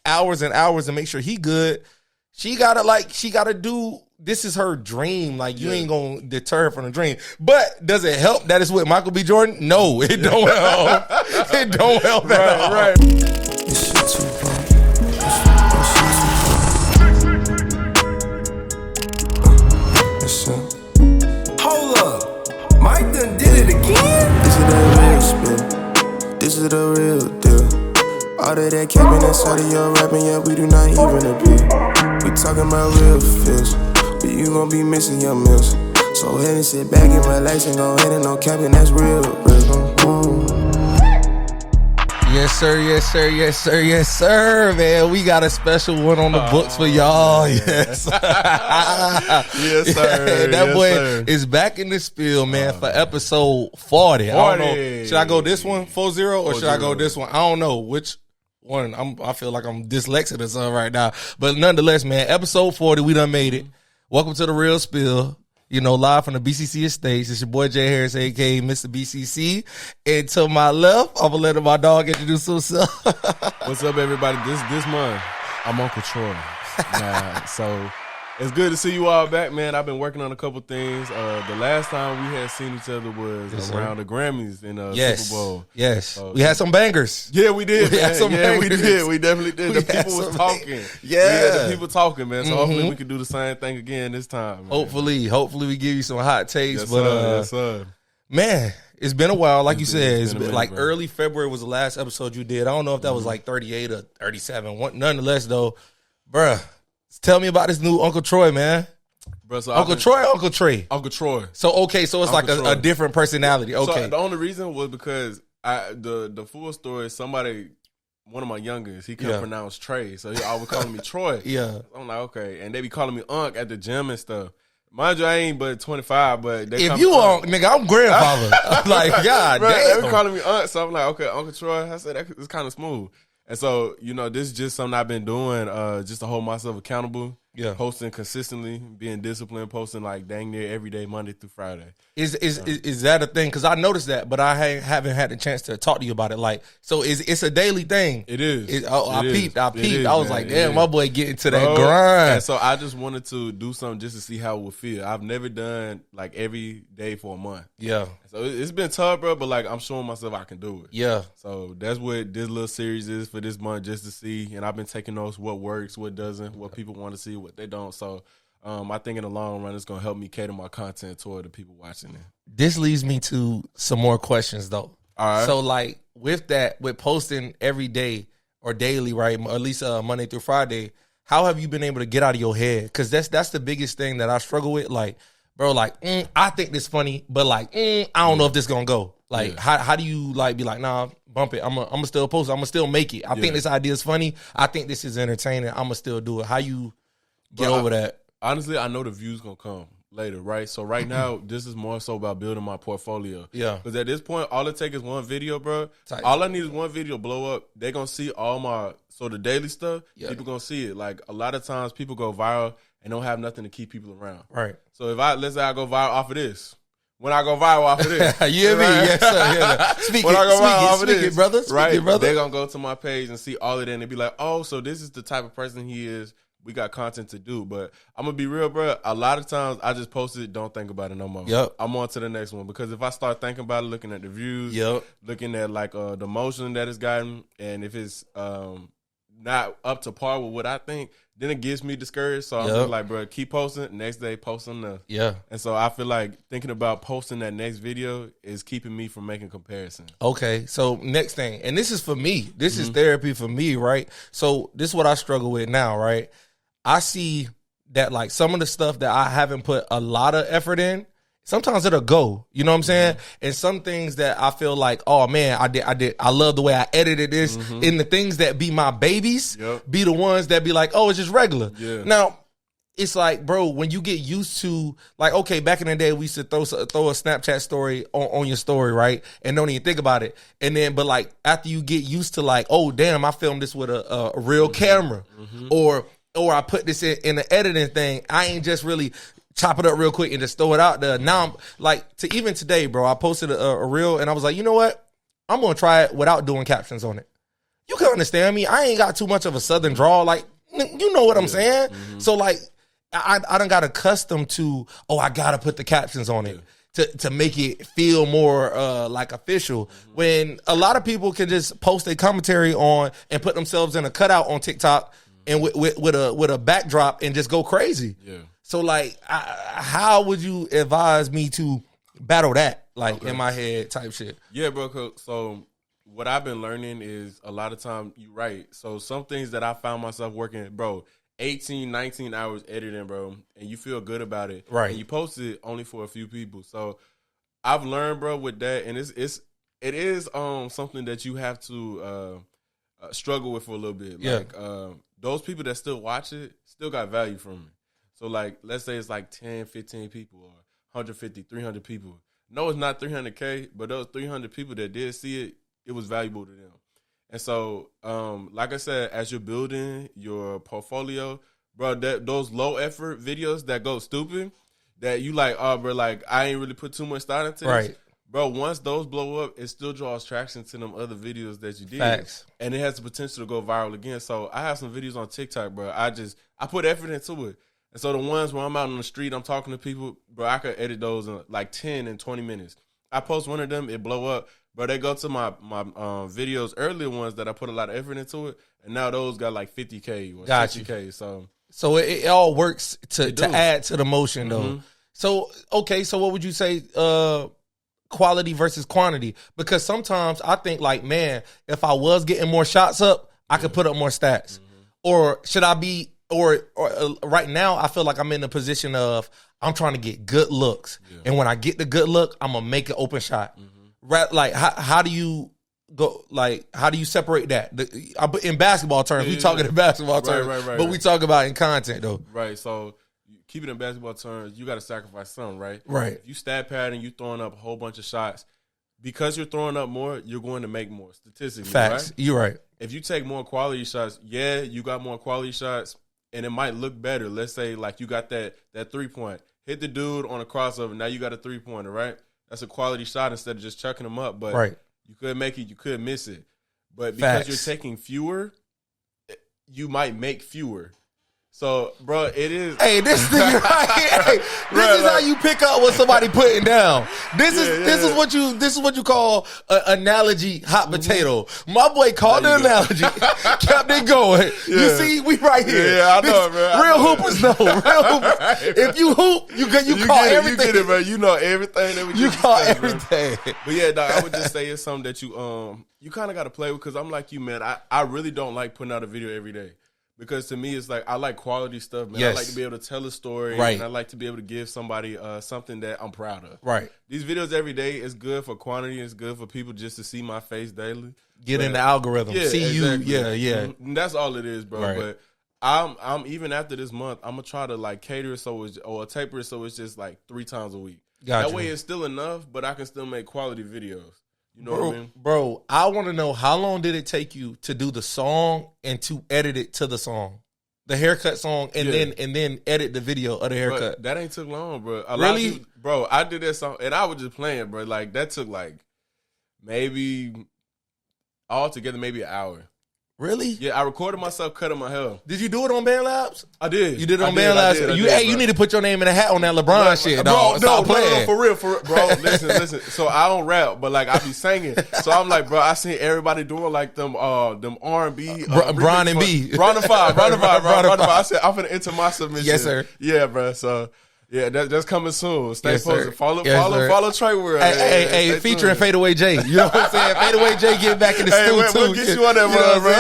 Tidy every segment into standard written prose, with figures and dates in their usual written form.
hours and hours to make sure he good. She gotta do. This is her dream. Like, you ain't gonna deter her from the dream. But does it help that it's with Michael B. Jordan? No, it don't help. It don't help at all. Right. This shit too far. Hold up, Mike done did it again? This is the real spill. This is the real deal. All of that capping inside of your rapping, yeah, we do not even appeal. We talking about real feels, but you gon' be missing your meals. So go ahead and sit back and relax and go ahead and no capping, that's real. Yes, sir. Yes, sir. Yes, sir. Yes, sir. Man, we got a special one on the books for y'all. Yes. Yes, sir. That boy is back in the spiel, man, for episode 40. I don't know. Should I go this one, 40, or should I go this one? I don't know which one. I feel like I'm dyslexic or something right now. But nonetheless, man, episode 40, we done made it. Welcome to the Real Spill. You know, live from the BCC Estates. It's your boy Jay Harris, a.k.a. Mr. BCC. And to my left, I'm going to let my dog introduce himself. What's up, everybody? This month, I'm Uncle Troe. So it's good to see you all back, man. I've been working on a couple things. The last time we had seen each other was around the Grammys in Super Bowl. Yes, so, we had some bangers. Yeah, we did. We had some bangers. We did. We definitely did. The people was talking. Yeah, the people talking, man. So hopefully we can do the same thing again this time. Man. Hopefully we give you some hot takes. Yes, but sir. Yes, sir. Man, it's been a while. Like you said, it's been a minute, like bro. early February was the last episode you did. I don't know if that was like 38 or 37. Nonetheless, though, bruh, tell me about this new Uncle Troe, man. Bro, so Uncle Troe or Uncle Trae? Uncle Troe. So it's Uncle like a Troe. different personality. Okay. So the only reason was because the full story, one of my youngest, he couldn't pronounce Trae, so he always calling me Troy. Yeah. I'm like, okay. And they be calling me Unc at the gym and stuff. Mind you, I ain't but 25, but they if you are, nigga, I'm grandfather. I'm like, God right, damn. they be calling me Unc, so I'm like, okay, Uncle Troy. I said, it's kind of smooth. And so, you know, this is just something I've been doing just to hold myself accountable. Yeah. Posting consistently, being disciplined, posting like dang near every day, Monday through Friday. Is that a thing? Because I noticed that, but I haven't had the chance to talk to you about it. Like, so it's a daily thing. It is. I peeped. I was man. like, damn, my boy getting to that grind. And so I just wanted to do something just to see how it would feel. I've never done like every day for a month. Yeah. So it's been tough, bro, but like I'm showing myself I can do it. Yeah. So that's what this little series is for this month, just to see. And I've been taking notes, what works, what doesn't, what people want to see, what they don't. So I think in the long run, it's going to help me cater my content toward the people watching it. This leads me to some more questions, though. All right. So, like, with posting every day or daily, right, or at least Monday through Friday, how have you been able to get out of your head? Because that's the biggest thing that I struggle with. Like, bro, like, I think this funny, but, like, I don't know if this going to go. Like, how do you, like, be like, nah, bump it. I'm going to still post it. I'm going to still make it. I think this idea is funny. I think this is entertaining. I'm going to still do it. How you get over that? Honestly, I know the views going to come later, right? So right now, this is more so about building my portfolio. Yeah. Because at this point, all it takes is one video, bro. Tight. All I need is one video blow up. They're going to see the daily stuff, people going to see it. Like, a lot of times people go viral and don't have nothing to keep people around. Right. So let's say I go viral off of this. When I go viral off of this. You hear me? Yes, sir. Yeah. Speak it, brother. Speak it, brother. They're going to go to my page and see all of that and they be like, oh, so this is the type of person he is. We got content to do, but I'm gonna be real, bro. A lot of times I just post it, don't think about it no more. Yep. I'm on to the next one because if I start thinking about it, looking at the views, looking at like the motion that it's gotten, and if it's not up to par with what I think, then it gets me discouraged. So I'm just like, bro, keep posting. Next day, post something else. And so I feel like thinking about posting that next video is keeping me from making comparisons. Okay, so next thing, and this is for me. This is therapy for me, right? So this is what I struggle with now, right? I see that like some of the stuff that I haven't put a lot of effort in, sometimes it'll go, you know what I'm saying? And some things that I feel like, oh man, I love the way I edited this. And the things that be my babies be the ones that be like, oh, it's just regular. Now, it's like, bro, when you get used to, like, okay, back in the day, we used to throw a Snapchat story on your story, right? And don't even think about it. And then, but like, after you get used to like, oh, damn, I filmed this with a real camera. Or I put this in the editing thing. I ain't just really chop it up real quick and just throw it out there. Now I'm like, even today, bro, I posted a reel and I was like, you know what? I'm going to try it without doing captions on it. you can understand me. I ain't got too much of a Southern drawl. Like, you know what I'm saying? So, like, I done got accustomed to, I got to put the captions on it to make it feel more like official. When a lot of people can just post a commentary on and put themselves in a cutout on TikTok and with a backdrop and just go crazy. Yeah. So, like, how would you advise me to battle that, like, in my head type shit? Yeah, bro. So what I've been learning is a lot of time you're right. So some things that I found myself working, bro, 18, 19 hours editing, bro, and you feel good about it. Right. And you post it only for a few people. So I've learned, bro, with that, and it is something that you have to struggle with for a little bit. Yeah. Like those people that still watch it still got value from it. So, like, let's say it's like 10, 15 people or 150, 300 people. No, it's not 300K, but those 300 people that did see it, it was valuable to them. And so, like I said, as you're building your portfolio, bro, those low-effort videos that go stupid, that you like, bro, like, I ain't really put too much thought into this. Right. Bro, once those blow up, it still draws traction to them other videos that you did. Facts. And it has the potential to go viral again. So, I have some videos on TikTok, bro. I put effort into it. And so the ones where I'm out on the street, I'm talking to people, bro, I could edit those in like 10 and 20 minutes. I post one of them, it blow up. Bro, they go to my videos, earlier ones that I put a lot of effort into it, and now those got like 50K or 60K. So it all works to add to the motion, though. So, okay, so what would you say quality versus quantity? Because sometimes I think, like, man, if I was getting more shots up, I could put up more stats. Or should I be... Or right now, I feel like I'm in the position of I'm trying to get good looks, and when I get the good look, I'm gonna make an open shot. Right? Like, how do you go? Like, how do you separate that? In basketball terms, we talking in basketball terms, but we talk about in content though. Right. So, keep it in basketball terms. You got to sacrifice something, right? Right. If you stat pad and you throwing up a whole bunch of shots, because you're throwing up more, you're going to make more statistically. Facts. Right? You're right. If you take more quality shots, you got more quality shots. And it might look better. Let's say, like, you got that 3-point. Hit the dude on a crossover. Now you got a 3-pointer, right? That's a quality shot instead of just chucking them up. But you could make it, you could miss it. But because you're taking fewer, you might make fewer. So, bro, it is. Hey, this nigga right here. Hey, this is how you pick up what somebody putting down. This is what you call an analogy hot potato. My boy called the analogy, kept it going. You see, we right here. Yeah, I know, bro. Real hoopers know. Real hoopers. Right, if you hoop, you call everything. You get it, bro. You know everything that we you call everything. Bro. But yeah, dog, I would just say it's something that you kind of got to play with, because I'm like you, man. I really don't like putting out a video every day. Because to me, it's like, I like quality stuff, man. Yes. I like to be able to tell a story. Right. And I like to be able to give somebody something that I'm proud of. Right. These videos every day is good for quantity. It's good for people just to see my face daily. Get in the algorithm. See exactly. You. Yeah. And that's all it is, bro. Right. But I'm even after this month, I'm going to try to, like, cater it or taper it so it's just, like, 3 times a week. Gotcha. That way it's still enough, but I can still make quality videos. You know what I mean? Bro, I want to know, how long did it take you to do the song and to edit it to the song? The haircut song, and then edit the video of the haircut. Bro, that ain't took long, bro. A lot of people, bro, I did that song, and I was just playing, bro. Like, that took, like, maybe altogether, maybe an hour. Really? Yeah, I recorded myself cutting my hair. Did you do it on Band Labs? I did. You did it on Band Labs? You need to put your name in a hat on that LeBron shit, dog. No, for real. Bro, listen. So I don't rap, but, like, I be singing. So I'm like, bro, I seen everybody doing, like, them R&B. Bron and B. Bron and Five. I said, I'm finna enter my submission. Yes, sir. Yeah, bro, so... Yeah, that's coming soon. Stay posted. Follow Trae World. Hey, featuring Fadeaway J. You know what I'm saying? Fadeaway J get back in the studio too. We'll get you on that one, bro.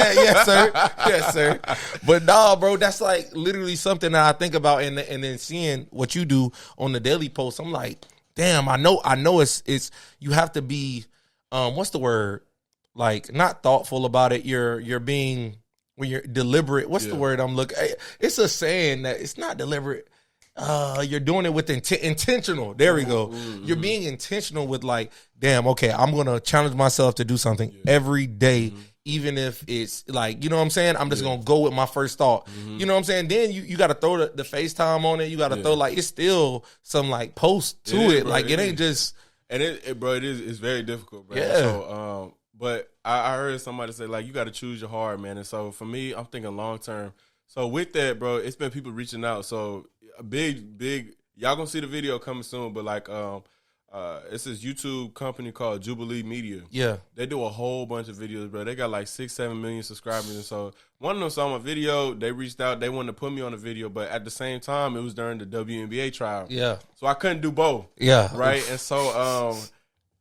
Yes, sir. But nah, bro, that's like literally something that I think about, and then seeing what you do on the daily post, I'm like, damn, I know it's you have to be what's the word? Like, not thoughtful about it. You're being, when you're deliberate. What's the word I'm looking? It's a saying that it's not deliberate. You're doing it with intentional. There we go. Mm-hmm. You're being intentional with, like, damn, okay, I'm going to challenge myself to do something every day, even if it's like, you know what I'm saying? I'm just going to go with my first thought. You know what I'm saying? Then you got to throw the FaceTime on it. You got to throw, like, it's still some, like, post to it. Like, it ain't just. And it is, it's very difficult, bro. Yeah. So, But I heard somebody say, like, you got to choose your heart, man. And so for me, I'm thinking long term. So with that, bro, it's been people reaching out. So a big, y'all gonna see the video coming soon. But like, it's this YouTube company called Jubilee Media. Yeah, they do a whole bunch of videos, bro. They got like 6-7 million subscribers, and so one of them saw my video. They reached out. They wanted to put me on the video, but at the same time, it was during the WNBA trial. Yeah, so I couldn't do both. Yeah, right. And so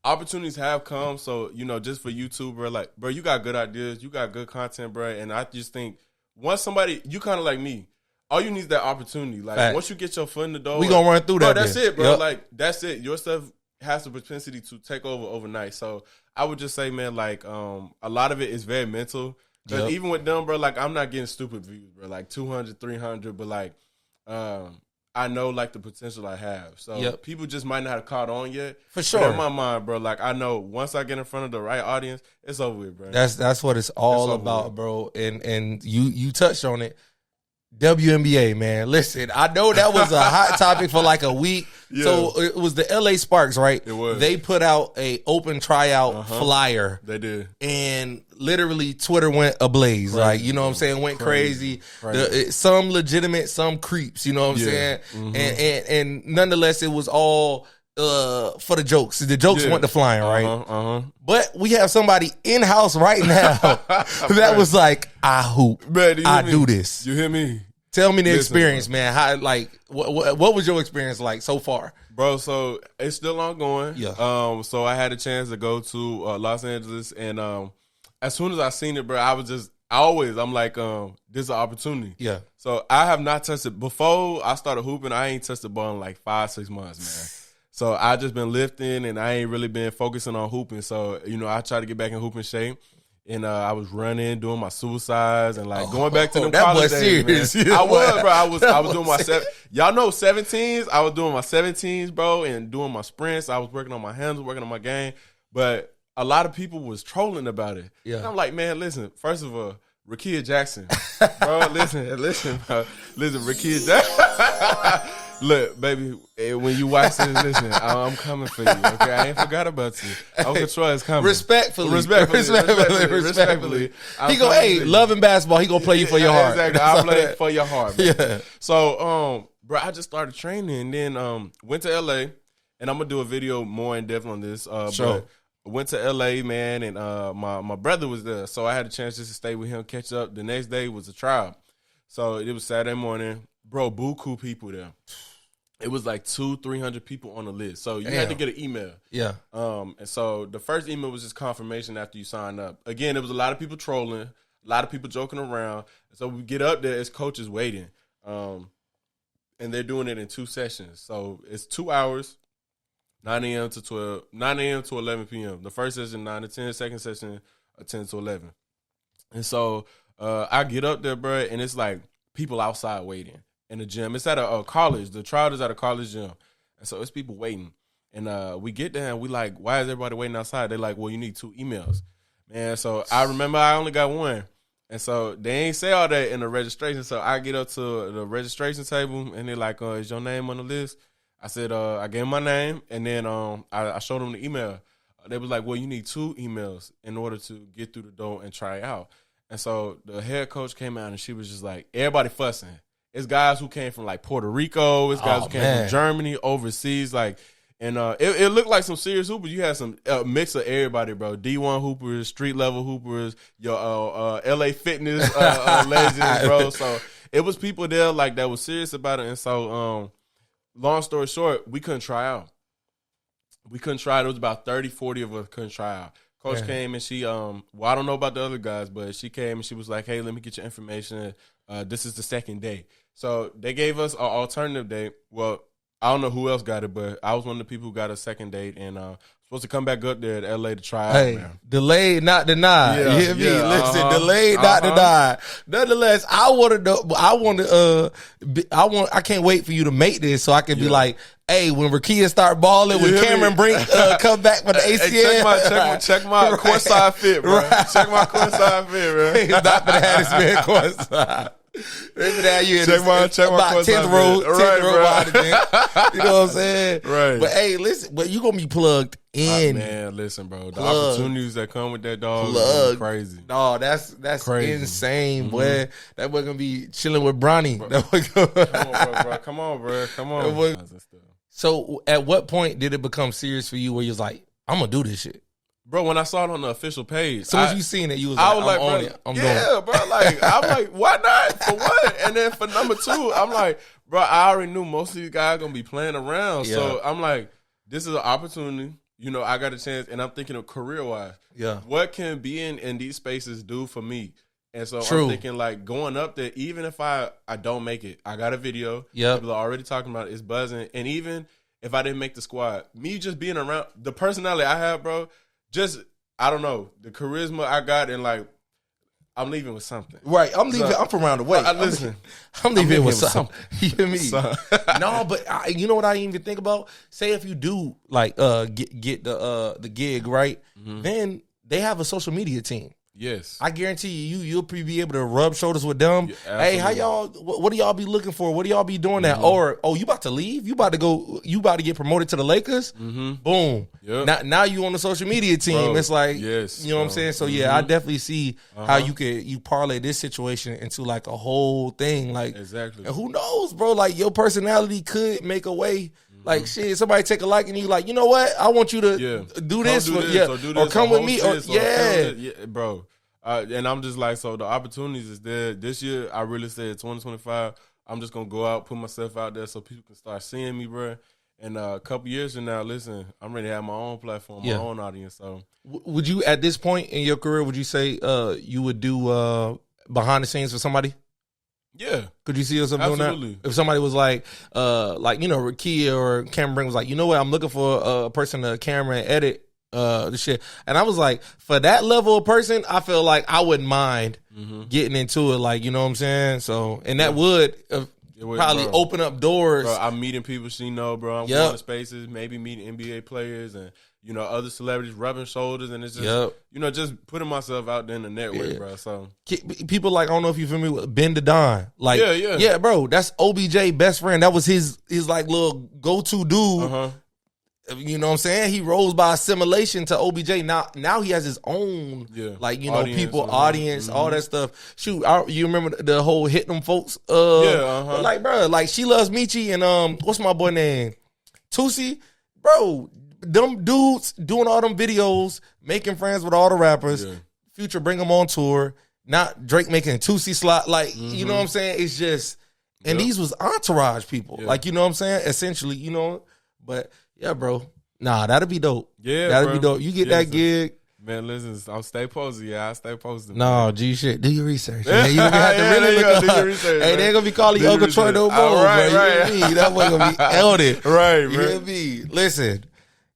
opportunities have come. So just for YouTube, bro, like, bro, you got good ideas, you got good content, bro, and I just think once somebody, you kind of like me. All you need is that opportunity. Like, Fact. Once you get your foot in the door, we gonna run through that. Bro, that's it, bro. Yep. Like, that's it. Your stuff has the propensity to take over overnight. So I would just say, man, like, a lot of it is very mental. Because even with them, bro, like, I'm not getting stupid views, bro. Like 200, 300, but like, I know like the potential I have. So people just might not have caught on yet. For sure. But in my mind, bro, like, I know once I get in front of the right audience, it's over with, bro. That's what it's all about, bro. And you touched on it. WNBA, man. Listen, I know that was a hot topic for like a week. Yeah. So it was the LA Sparks, right? It was. They put out a open tryout flyer. They did. And literally Twitter went ablaze. Crazy. Like, you know what I'm saying? Went crazy. Some legitimate, some creeps, you know what I'm saying? Mm-hmm. And nonetheless, it was all for the jokes. The jokes went to flying, right? But we have somebody in-house right now that was like, I hoop. Man, I do this. You hear me? Tell me the experience, man. How, like, what was your experience like so far? Bro, so it's still ongoing. Yeah. So I had a chance to go to Los Angeles, and as soon as I seen it, bro, I'm like, this is an opportunity. Yeah. So I have not touched it. Before I started hooping, I ain't touched the ball in like 5-6 months, man. So I just been lifting, and I ain't really been focusing on hooping. So, I try to get back in hooping shape. And I was running, doing my suicides, and like going back to them college days, man. I was, bro. I was doing my y'all know 17s. I was doing my 17s, bro, and doing my sprints. I was working on my handles, working on my game. But a lot of people was trolling about it. Yeah. And I'm like, man, listen. First of all, Doechii Jackson, bro. listen, bro. Listen, Doechii Jackson. Look, baby, when you watch this, listen, I'm coming for you, okay? I ain't forgot about you. Uncle Troe is coming. Respectfully. He go, hey, loving basketball, he gonna play you for your heart. Exactly, I'll play it for your heart, man. Yeah. So, bro, I just started training, and then went to LA, and I'm gonna do a video more in depth on this. Sure. But went to LA, man, and my brother was there, so I had a chance just to stay with him, catch up. The next day was a trial. So it was Saturday morning. Bro, buku people there. It was like 200-300 people on the list. So you had to get an email. Yeah. And so the first email was just confirmation after you sign up. Again, there was a lot of people trolling, a lot of people joking around. So we get up there, it's coaches waiting. And they're doing it in 2 sessions. So it's 2 hours, 9 a.m. to 11 p.m. The first session, 9 to 10. Second session, 10 to 11. And so I get up there, bro, and it's like people outside waiting in the gym. It's at a college. The trial is at a college gym. And so it's people waiting. And we get there, and we like, why is everybody waiting outside? They're like, well, you need 2 emails. Man, so I remember I only got 1. And so they ain't say all that in the registration. So I get up to the registration table, and they're like, is your name on the list? I said, I gave them my name, and then I showed them the email. They was like, well, you need 2 emails in order to get through the door and try out. And so the head coach came out, and she was just like, everybody fussing. It's guys who came from like Puerto Rico. It's guys who came from Germany, overseas. Like, and it looked like some serious hoopers. You had some mix of everybody, bro. D1 hoopers, street level hoopers, your LA Fitness legends, bro. So it was people there like that was serious about it. And so, long story short, we couldn't try out. It was about 30, 40 of us couldn't try out. Coach came, and she, I don't know about the other guys, but she came and she was like, hey, let me get your information. This is the second day. So they gave us an alternative date. Well, I don't know who else got it, but I was one of the people who got a second date, and supposed to come back up there to LA to try out, man. Delayed, not denied. You hear me? Listen, delayed, not denied. Nonetheless, I can't wait for you to make this so I can be like, hey, when Rakia start balling, when Cameron Brink come back for the ACL. Check my courtside fit, bro. Check my courtside fit, bro. He's not gonna have this man courtside. Check my 10th row, right, bro. You know what I'm saying? Right. But hey, listen, but you gonna be plugged in. Man, listen, bro. The opportunities that come with that dog is crazy. No, that's crazy. Insane, boy. That boy gonna be chilling with Bronny. Come on, bro. So, at what point did it become serious for you where you was like, I'm gonna do this shit? Bro, when I saw it on the official page, as soon as you seen it, you was like, I'm on it. I'm doing it. Bro. Like, I'm like, why not? For what? And then for number 2, I'm like, bro, I already knew most of these guys gonna be playing around. Yeah. So I'm like, this is an opportunity. You know, I got a chance, and I'm thinking of career-wise. Yeah. What can being in these spaces do for me? And so I'm thinking, like, going up there, even if I don't make it, I got a video. Yeah. People are already talking about it. It's buzzing. And even if I didn't make the squad, me just being around, the personality I have, bro, just, I don't know, the charisma I got, and like, I'm leaving with something. Right. I'm leaving. I'm from around the way. I'm leaving with something. You hear me? No, but you know what I even think about? Say if you do like get the gig, right? Mm-hmm. Then they have a social media team. Yes. I guarantee you'll be able to rub shoulders with them. Yeah, hey, how y'all, what do y'all be looking for? What do y'all be doing that? Or, you about to leave? You about to get promoted to the Lakers? Mm-hmm. Boom. Yep. Now you on the social media team. Bro, it's like, yes, you know what I'm saying? So yeah, I definitely see how you parlay this situation into like a whole thing. Like, exactly. And who knows, bro? Like your personality could make a way. Like shit, somebody take a like and you like, you know what? I want you to do this, or come with me, or bro. And I'm just like, so the opportunities is there. This year, I really said 2025. I'm just gonna go out, put myself out there, so people can start seeing me, bro. And a couple years from now, listen, I'm ready to have my own platform, my own audience. So, would you at this point in your career, would you say you would do behind the scenes for somebody? Yeah. Could you see yourself doing that? If somebody was like Rakia or Cameron was like, you know what, I'm looking for a person to camera and edit the shit. And I was like, for that level of person, I feel like I wouldn't mind getting into it, like, you know what I'm saying? So, and that would probably open up doors. Bro, I'm meeting people she know, bro. I'm going to spaces, maybe meeting NBA players and, you know, other celebrities, rubbing shoulders, and it's just, you know, just putting myself out there in the network, bro. So people like, I don't know if you feel me with Ben the Don. Like, yeah, bro, that's OBJ best friend. That was his like little go-to dude. You know what I'm saying? He rose by assimilation to OBJ. Now he has his own, like, you know, audience, all that stuff. Shoot, you remember the whole Hit Them Folks? Like, bro, like She Loves Michi and what's my boy name? Tusi? Bro, them dudes doing all them videos, making friends with all the rappers. Future bring them on tour. Not Drake making Tusi slot. Like, you know what I'm saying? It's just, and these was entourage people. Like, you know what I'm saying? Essentially, you know, but yeah, bro. Nah, that'd be dope. Yeah, that'd be dope. You get that gig. Man, listen, I'll stay posted. Yeah, I stay posted. No, G shit. Do your research. Man. You gonna have to really look up. Do your research, hey, they ain't gonna be calling you Uncle Troy no more, right, bro. Right. You hear me? That boy gonna be elded. Right, you hear me? Listen,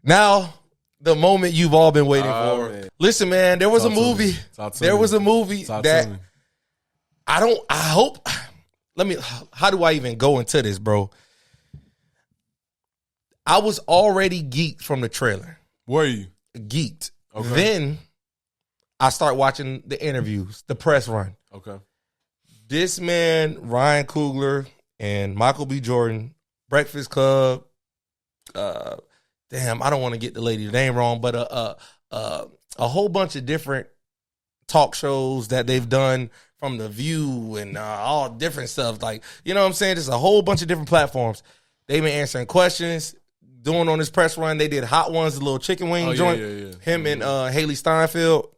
now the moment you've all been waiting for. Man. Listen, man, there was a movie. There was a movie that how do I even go into this, bro? I was already geeked from the trailer. Were you? Geeked. Okay. Then I start watching the interviews, the press run. Okay. This man, Ryan Coogler and Michael B. Jordan, Breakfast Club, damn, I don't want to get the lady's name wrong, but a whole bunch of different talk shows that they've done from The View and all different stuff. Like, you know what I'm saying? Just a whole bunch of different platforms. They've been answering questions. Doing on this press run, they did Hot Ones, the little chicken wing joint. Yeah. Him and Haley Steinfeld.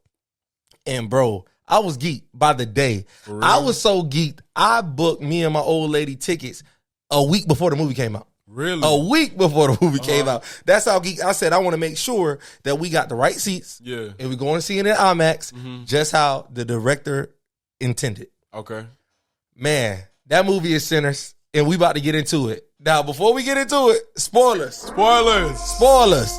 And bro, I was geeked by the day. I was so geeked, I booked me and my old lady tickets a week before the movie came out. Really? A week before the movie came out. That's how geeked. I said, I want to make sure that we got the right seats. Yeah. And we're going to see it in IMAX, just how the director intended. Okay. Man, that movie is Sinners, and we about to get into it. Now, before we get into it, spoilers. Yes.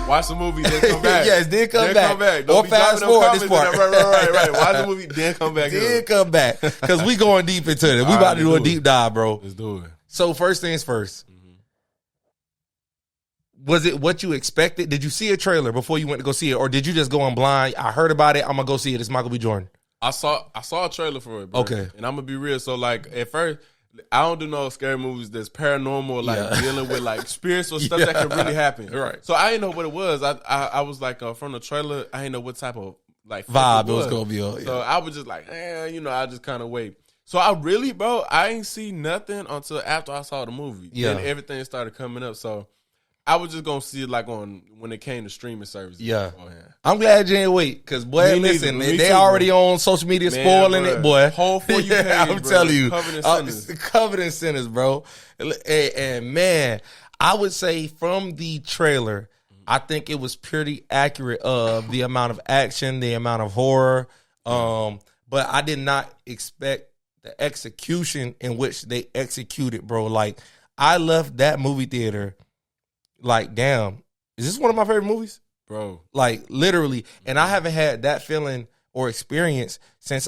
Watch the movie, then come back. Yes, then come back. Don't or fast forward this part. Right. Watch the movie, then come back. Come back. Because we going deep into it. We about to do a deep dive, bro. Let's do it. So, first things first. Was it what you expected? Did you see a trailer before you went to go see it? Or did you just go in blind? I heard about it. I'm going to go see it. It's Michael B. Jordan. I saw a trailer for it, bro. Okay. And I'm gonna be real. So like at first, I don't do no scary movies that's paranormal, like dealing with like spirits or stuff that can really happen. Right. So I didn't know what it was. I was like from the trailer, I didn't know what type of like vibe it was gonna be on. So I was just like, I just kind of wait. So I really, bro, I ain't see nothing until after I saw the movie. Yeah. Then everything started coming up. So I was just gonna see it like when it came to streaming services. Yeah. I'm glad you didn't wait, because boy, listen, they already on social media spoiling it, boy. Whole For You page, I'm telling you, covered in sinners, bro. And man, I would say from the trailer, I think it was pretty accurate of the amount of action, the amount of horror. But I did not expect the execution in which they executed, bro. Like, I left that movie theater like, damn, is this one of my favorite movies? Bro. Like, literally. And I haven't had that feeling or experience since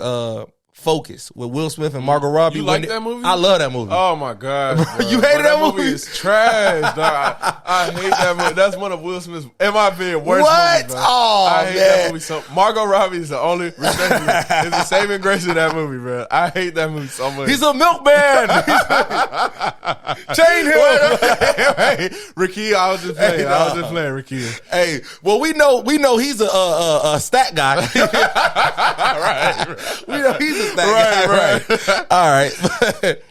Focus with Will Smith and Margot Robbie. You like that movie? I love that movie. Oh my God, bro. You hated that movie? Is trash, dog. I hate that movie. That's one of Will Smith's, in my opinion, worst movies, bro. Oh, I hate that movie so. Margot Robbie is the only is the saving grace of that movie, bro. I hate that movie so much. He's a milkman. Chain him. Ricky, I was just playing. I was just playing, Ricky. Hey, well, we know he's a stat guy. Right. We know he's a stat guy. Right. All right.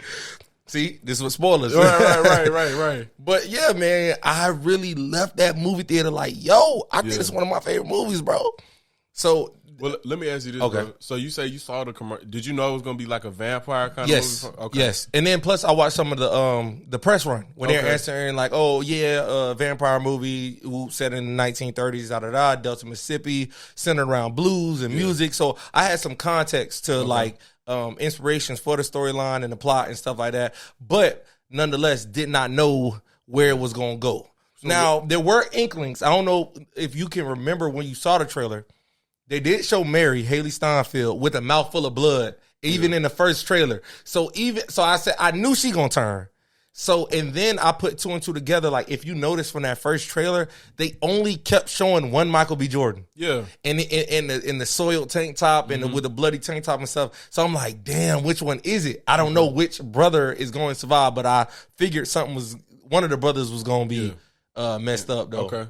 See, this was spoilers. Right. But yeah, man, I really left that movie theater like, yo, I think it's one of my favorite movies, bro. So, well, let me ask you this, bro. So you say you saw the commercial. Did you know it was going to be like a vampire kind of movie? Okay. Yes. And then plus I watched some of the press run when they're answering like, oh, yeah, vampire movie set in the 1930s, Delta, Mississippi, centered around blues and music. So I had some context to like inspirations for the storyline and the plot and stuff like that. But nonetheless, did not know where it was going to go. So now, there were inklings. I don't know if you can remember when you saw the trailer. They did show Mary, Haley Steinfeld, with a mouthful of blood, even in the first trailer. So I said, I knew she gonna turn. So, and then I put two and two together. Like, if you notice from that first trailer, they only kept showing one Michael B. Jordan. Yeah. And in the soiled tank top and with the bloody tank top and stuff. So I'm like, damn, which one is it? I don't know which brother is going to survive, but I figured one of the brothers was going to be messed up, though. Okay.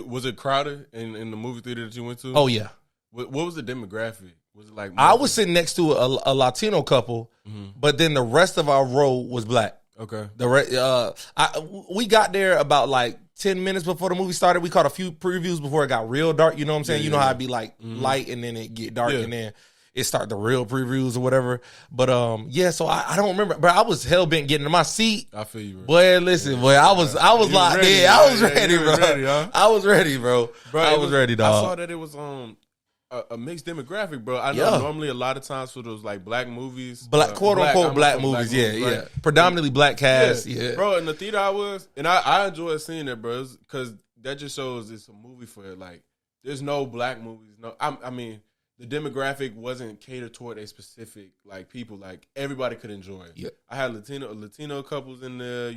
Was it crowded in the movie theater that you went to? Oh, yeah. What was the demographic? Was it like I was sitting next to a Latino couple, but then the rest of our row was black. Okay. We got there about like 10 minutes before the movie started. We caught a few previews before it got real dark. You know what I'm saying? You know how it'd be like light and then it get dark and then it start the real previews or whatever. But so I don't remember. But I was hell bent getting in my seat. I feel you, bro. Boy, listen, boy, I was locked in. I was ready, bro. I was ready, bro. I was ready, dog. I saw that it was a mixed demographic, bro. I know normally a lot of times for those like black movies, quote unquote black movies, yeah, predominantly black cast, bro. In the theater I was, and I enjoyed seeing that, bro, because that just shows it's a movie for it. Like, there's no black movies. No, I mean, the demographic wasn't catered toward a specific like people. Like, everybody could enjoy it. Yeah. I had Latino couples in there,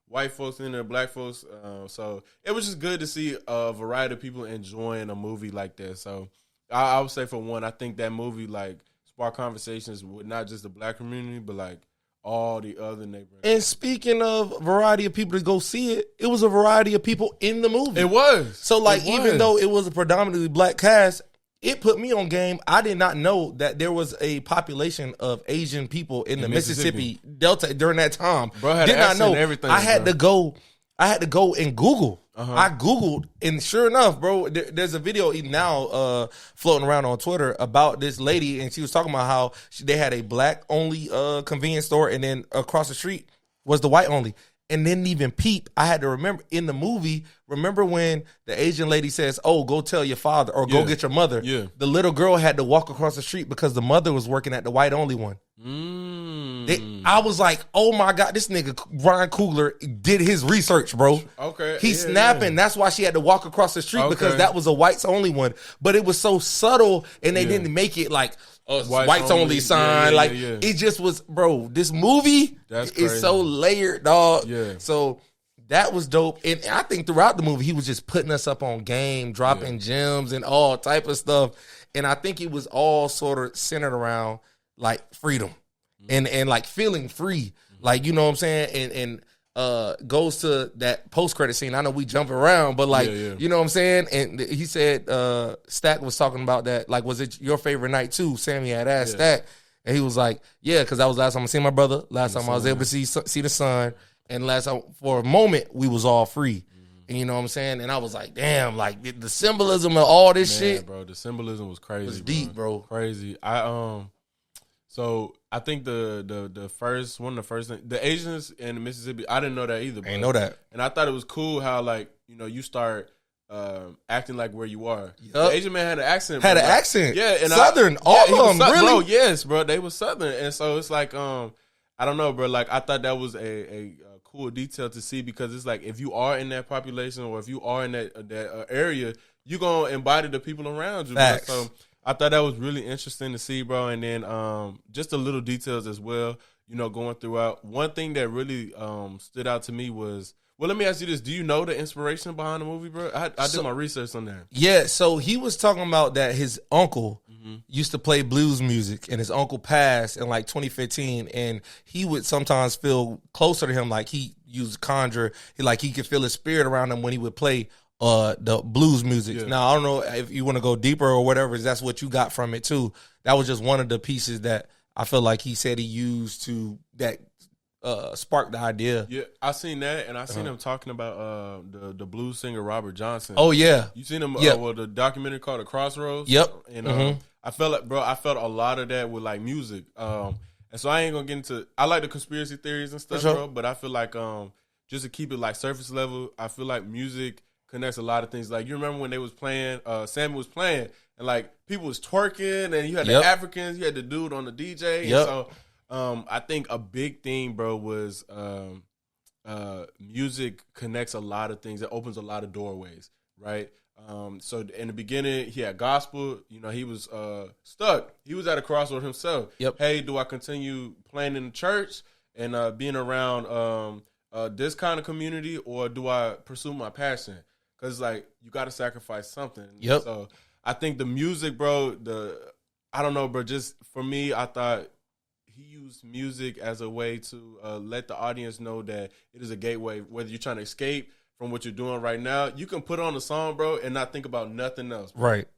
white folks in there, black folks. So it was just good to see a variety of people enjoying a movie like that. So I would say, for one, I think that movie like sparked conversations with not just the black community, but like all the other neighborhoods. And speaking of variety of people to go see it, it was a variety of people in the movie. It was. So like, even though it was a predominantly black cast, it put me on game. I did not know that there was a population of Asian people in the Mississippi Delta during that time. Bro, had did not know everything. I had to go and Google. I Googled, and sure enough, bro, there's a video even now floating around on Twitter about this lady, and she was talking about how they had a black-only convenience store, and then across the street was the white-only. And didn't even peep. I had to remember in the movie, remember when the Asian lady says, oh, go tell your father or go get your mother. Yeah. The little girl had to walk across the street because the mother was working at the white-only one. I was like, oh my God, this nigga Ryan Coogler did his research, bro. Okay. He's snapping. That's why she had to walk across the street because that was a whites only one. But it was so subtle and they didn't make it like a whites only sign. It just was, bro, this movie is so layered, dog. Yeah. So That was dope. And I think throughout the movie, he was just putting us up on game, dropping gems and all type of stuff. And I think it was all sort of centered around like freedom and like feeling free. Like, you know what I'm saying? And goes to that post-credit scene. I know we jump around, but like, you know what I'm saying? And he said, Stack was talking about that. Like, was it your favorite night too? Sammy had asked Stack. And he was like, yeah, because that was last time I seen my brother. Last time I was able to see the sun. And last time, for a moment, we was all free. And you know what I'm saying? And I was like, damn, like the symbolism of all this shit. Bro, the symbolism was crazy. It was deep, bro. Crazy. So I think the first thing, the Asians in Mississippi, I didn't know that either. Ain't know that. And I thought it was cool how, like, you know, you start acting like where you are. The Asian man had an accent. Had an accent. Yeah. And Southern. All of them, really? Bro, yes, bro. They were Southern. And so it's like, I don't know, bro. Like, I thought that was a cool detail to see, because it's like, if you are in that population or if you are in that area, you gonna embody the people around you. Bro. So I thought that was really interesting to see, bro. And then just the little details as well, you know, going throughout. One thing that really stood out to me was, well, let me ask you this. Do you know the inspiration behind the movie, bro? I did my research on that. Yeah, so he was talking about that his uncle used to play blues music, and his uncle passed in like 2015, and he would sometimes feel closer to him, like he used conjure. He could feel his spirit around him when he would play the blues music. Yeah. Now, I don't know if you want to go deeper or whatever, that's what you got from it too. That was just one of the pieces that I feel like he said he used to that sparked the idea. Yeah, I seen that, and I seen him talking about the blues singer Robert Johnson. Oh yeah, you seen him? The documentary called The Crossroads. Yep. And I felt like, bro, I felt a lot of that with like music. And so I ain't gonna get into. I like the conspiracy theories and stuff, bro. But I feel like just to keep it like surface level, I feel like music connects a lot of things. Like, you remember when they was playing, Sammy was playing, and like people was twerking, and you had the Africans, you had the dude on the DJ, and so. I think a big thing, bro, was music connects a lot of things. It opens a lot of doorways, right? So in the beginning, he had gospel. You know, he was stuck. He was at a crossroad himself. Yep. Hey, do I continue playing in the church and being around this kind of community, or do I pursue my passion? Because, like, you got to sacrifice something. Yep. So I think the music, bro, I don't know, bro, just for me, I thought he used music as a way to let the audience know that it is a gateway. Whether you're trying to escape from what you're doing right now, you can put on a song, bro, and not think about nothing else. Bro. Right.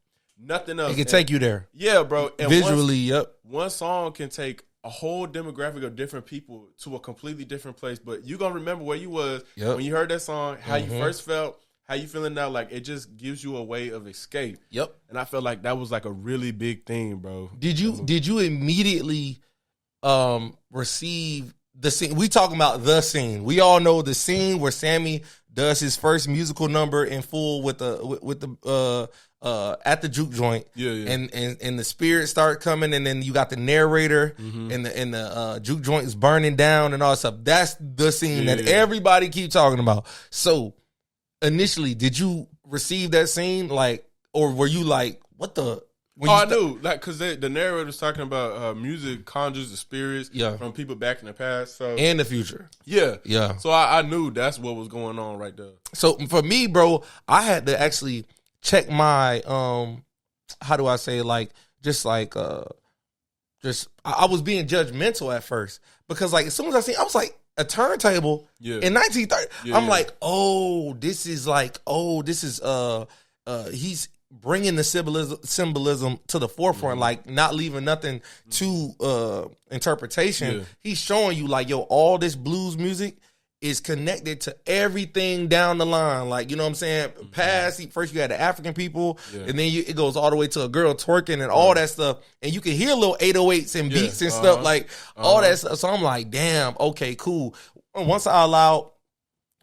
Nothing else. It can take you there. Yeah, bro. And visually, one song can take a whole demographic of different people to a completely different place, but you're going to remember where you was when you heard that song, how you first felt, how you feeling now. Like, it just gives you a way of escape. Yep. And I felt like that was like a really big thing, bro. Did you immediately receive the scene? We talking about the scene. We all know the scene where Sammy does his first musical number in full with the at the juke joint. And the spirits start coming, and then you got the narrator and the juke joint is burning down and all that stuff. That's the scene that everybody keep talking about. So initially, did you receive that scene, like, or were you like, what the? I knew, like, because the narrator was talking about music conjures the spirits from people back in the past, so and the future. Yeah. So I knew that's what was going on right there. So for me, bro, I had to actually check my how do I say, like, I was being judgmental at first, because like as soon as I was like a turntable in 1930. I'm like, this is he's bringing the symbolism to the forefront, like not leaving nothing to interpretation. He's showing you, like, all this blues music is connected to everything down the line. Like, you know what I'm saying? First you had the African people, and then it goes all the way to a girl twerking and all that stuff. And you can hear little 808s and beats and stuff, like all that stuff. So I'm like, damn, okay, cool. Once I allowed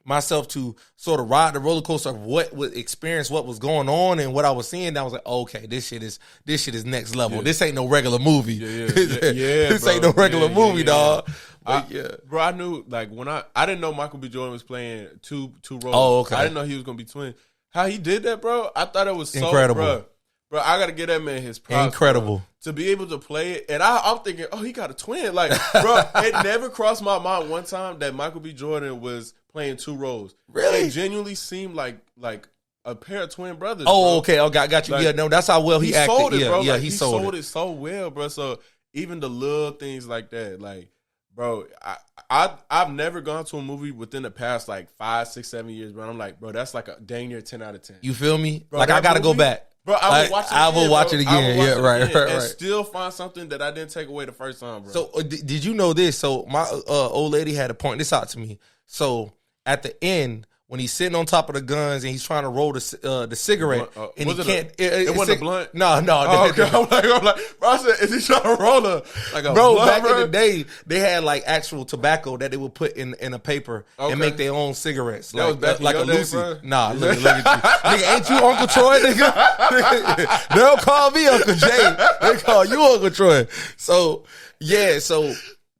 myself to sort of ride the roller coaster of what was going on and what I was seeing, I was like, okay, this shit is next level. This ain't no regular movie. This ain't no regular movie, dog. Bro, I knew, like, when I didn't know Michael B. Jordan was playing two roles. Oh, okay. I didn't know he was gonna be twin. How he did that, bro? I thought it was so incredible. Bro, I gotta give that man his props. Incredible. Bro, to be able to play it. And I'm thinking, he got a twin. Like, bro, it never crossed my mind one time that Michael B. Jordan was playing two roles. Really? They genuinely seemed like a pair of twin brothers. Oh, bro. okay. Oh, got you. Like, yeah, no, that's how well he acted. Sold it, bro. Yeah, like, he sold it so well, bro. So even the little things like that, like, bro, I've never gone to a movie within the past like 5, 6, 7 years, bro. I'm like, bro, that's like a dang near 10 out of 10. You feel me? Bro, like I gotta go back. Bro, I will watch it again. Yeah, right. And still find something that I didn't take away the first time, bro. So did you know this? So my old lady had to point this out to me. So at the end, when he's sitting on top of the guns and he's trying to roll the cigarette, and he can't. It wasn't a blunt. No. Oh, okay. I'm like, bro. I said, is he trying to roll like a bro? blunt, Back bro? in the day, they had like actual tobacco that they would put in a paper and make their own cigarettes. That was back like in a your day, Lucy. bro? Nah, look at you, nigga. Ain't you Uncle Troy, nigga? They don't call me Uncle Jay. They call you Uncle Troy. So yeah,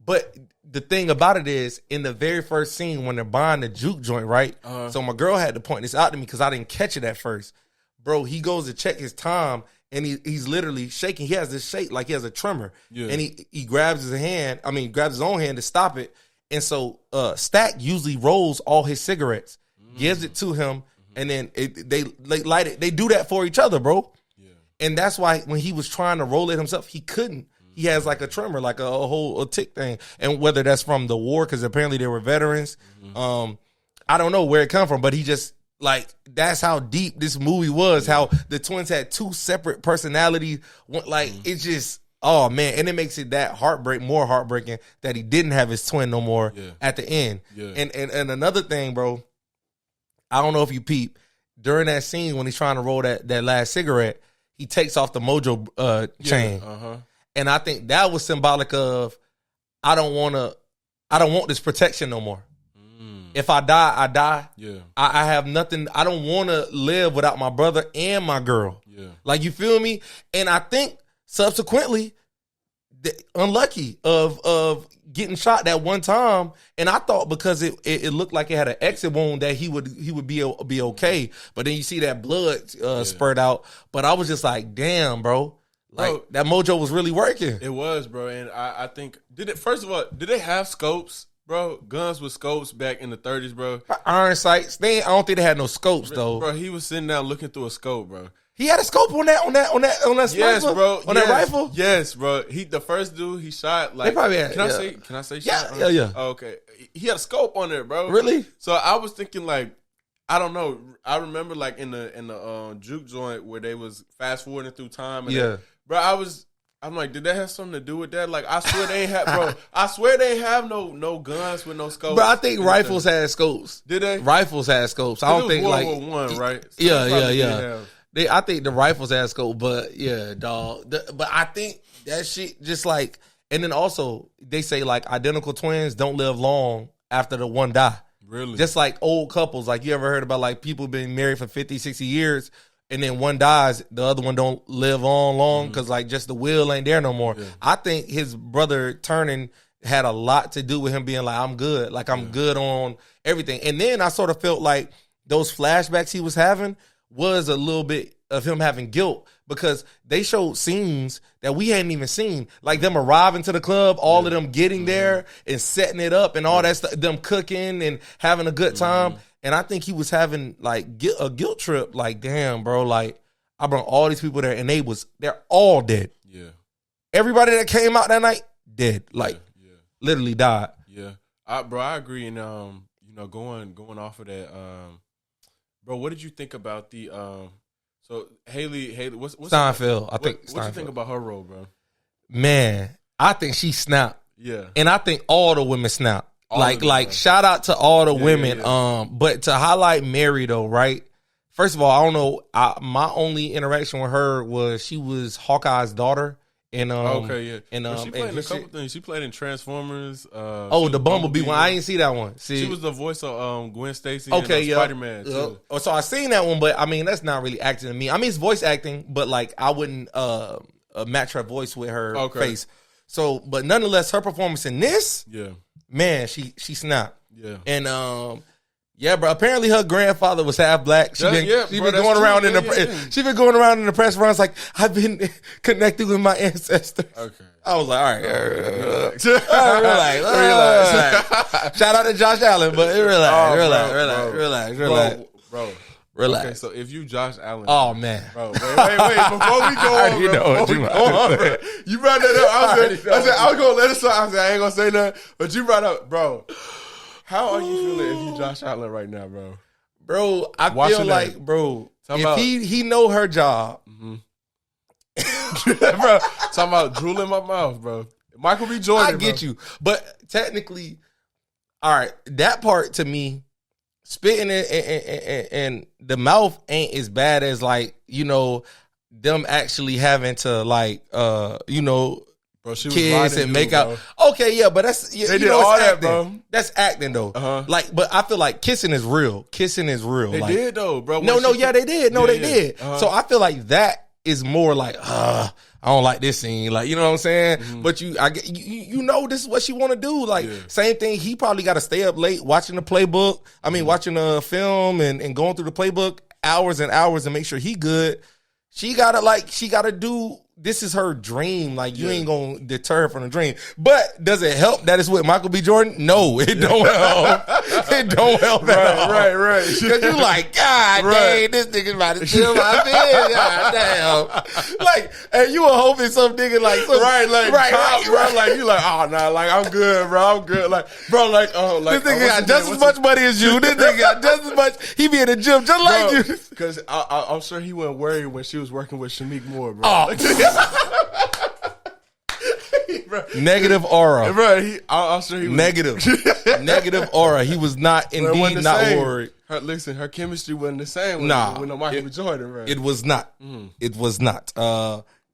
but. The thing about it is, in the very first scene when they're buying the juke joint, right? So my girl had to point this out to me because I didn't catch it at first. Bro, he goes to check his time, and he's literally shaking. He has this shake like he has a tremor. Yeah. And he grabs grabs his own hand to stop it. And so Stack usually rolls all his cigarettes, gives it to him, and then they light it. They do that for each other, bro. Yeah. And that's why when he was trying to roll it himself, he couldn't. He has like a tremor, like a whole tick thing. And whether that's from the war, because apparently they were veterans. I don't know where it come from, but he just, like, that's how deep this movie was, how the twins had two separate personalities. Like, it's just, oh, man. And it makes it more heartbreaking that he didn't have his twin no more at the end. Yeah. And another thing, bro, I don't know if you peep, during that scene when he's trying to roll that last cigarette, he takes off the Mojo chain. And I think that was symbolic of I don't want this protection no more. If I die, I die. Yeah. I have nothing. I don't want to live without my brother and my girl. Yeah. Like, you feel me? And I think subsequently, unlucky of getting shot that one time. And I thought because it looked like it had an exit wound that he would be okay. But then you see that blood spurt out. But I was just like, damn, bro. Like, bro, that Mojo was really working. It was, bro. And I think, first of all, did they have scopes, bro? Guns with scopes back in the 30s, bro? Iron sights. I don't think they had no scopes, though. Bro, he was sitting down looking through a scope, bro. He had a scope on that sniper? Yes, bro. That rifle? Yes, bro. The first dude he shot, like, they probably had, can I say shot? Yeah. Oh, okay. He had a scope on there, bro. Really? So I was thinking, like, I don't know. I remember, like, in the juke joint where they was fast forwarding through time. And bro, I'm like, did that have something to do with that? Like, I swear they ain't have, bro. I swear they ain't have no guns with no scopes. But I think rifles had scopes. Did they? Rifles had scopes. I don't think World War I, right? So yeah. I think the rifles had scopes, but yeah, dog. But I think that shit just like, and then also they say like identical twins don't live long after the one die. Really? Just like old couples. Like, you ever heard about like people being married for 50, 60 years? And then one dies, the other one don't live on long because like just the will ain't there no more. Yeah. I think his brother turning had a lot to do with him being like, I'm good. Like, I'm good on everything. And then I sort of felt like those flashbacks he was having was a little bit of him having guilt because they showed scenes that we hadn't even seen. Like them arriving to the club, all of them getting there and setting it up and all that stuff, them cooking and having a good time. And I think he was having like a guilt trip. Like, damn, bro, like I brought all these people there and they're all dead. Yeah. Everybody that came out that night, dead. Like, literally died. Yeah. I agree. And, going off of that, bro, what did you think about the, so Haley, what's Steinfeld? I think what you think about her role, bro? Man, I think she snapped. Yeah. And I think all the women snapped. Shout out to all the women. Yeah. But to highlight Mary though, right? First of all, I don't know. My only interaction with her was she was Hawkeye's daughter. And And she played in a couple things. She played in Transformers. The Bumblebee one. I didn't see that one. See, she was the voice of Gwen Stacy. Okay, in Spider-Man. Too. So I seen that one, but I mean that's not really acting to me. I mean it's voice acting, but like I wouldn't match her voice with her face. So, but nonetheless, her performance in this, man, she snapped. Yeah. And Yeah, bro. Apparently, her grandfather was half black. She been going around in the press runs like, I've been connected with my ancestors. Okay. I was like, all right, relax. Shout out to Josh Allen, but relax, bro. Relax. Okay, so if you Josh Allen, oh man, bro, wait. Before we go on, bro, you brought that up. I said I was gonna let it slide. I said I ain't gonna say nothing, but you brought up, bro. How are you feeling if you Josh Allen right now, bro? Bro, I feel like, bro, if he know her job, bro, talking about drool in my mouth, bro. Michael B. Jordan, I get you, but technically, all right, that part to me. Spitting in the mouth ain't as bad as like, you know, them actually having to like, you know, bro, she kiss and make out. Okay, yeah, but that's they did all that, bro. That's acting though. Like, but I feel like kissing is real. Kissing is real. They like, did though, bro. They did. They did. So I feel like that is more like, I don't like this scene. Like, you know what I'm saying? Mm-hmm. But you know this is what she want to do. Like, same thing. He probably got to stay up late watching the playbook. I mean, watching a film and going through the playbook hours and hours and make sure he good. She got to do, this is her dream. Like, you ain't going to deter her from the dream. But does it help that it's with Michael B. Jordan? No, it don't help. It don't help at all. Right. Because you like, God dang, this nigga's about to chill my bed. God damn. Like, and you were hoping some nigga like, bro. Like, you like, oh, nah, like, I'm good, bro. I'm good. Like, bro, like, this nigga got just as much money as you. This nigga got just as much. He be in the gym just like you. Because I'm sure he wasn't worried when she was working with Shameik Moore, bro. Oh. Negative aura, bro. I'm sure he was negative aura. He was not indeed not worried. Her chemistry wasn't the same. With Michael B. Jordan, bro. It was not. It was not.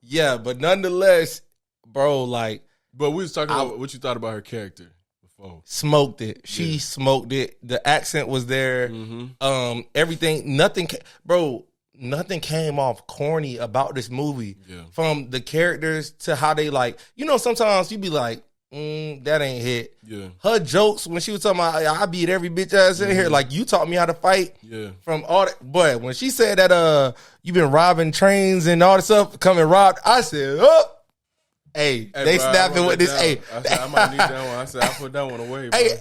Yeah, but nonetheless, bro. Like, but we was talking about what you thought about her character before. Smoked it. She smoked it. The accent was there. Everything. Nothing came off corny about this movie. Yeah. From the characters to how they like, you know, sometimes you be like, that ain't hit. Yeah. Her jokes when she was talking about, I beat every bitch ass in here. Like, you taught me how to fight. Yeah. From all that. But when she said that, you been robbing trains and all this stuff, coming robbed, I said, hey, they bro, snapping with this. Hey, I said, I might need that one. I said, I put that one away, bro. Hey,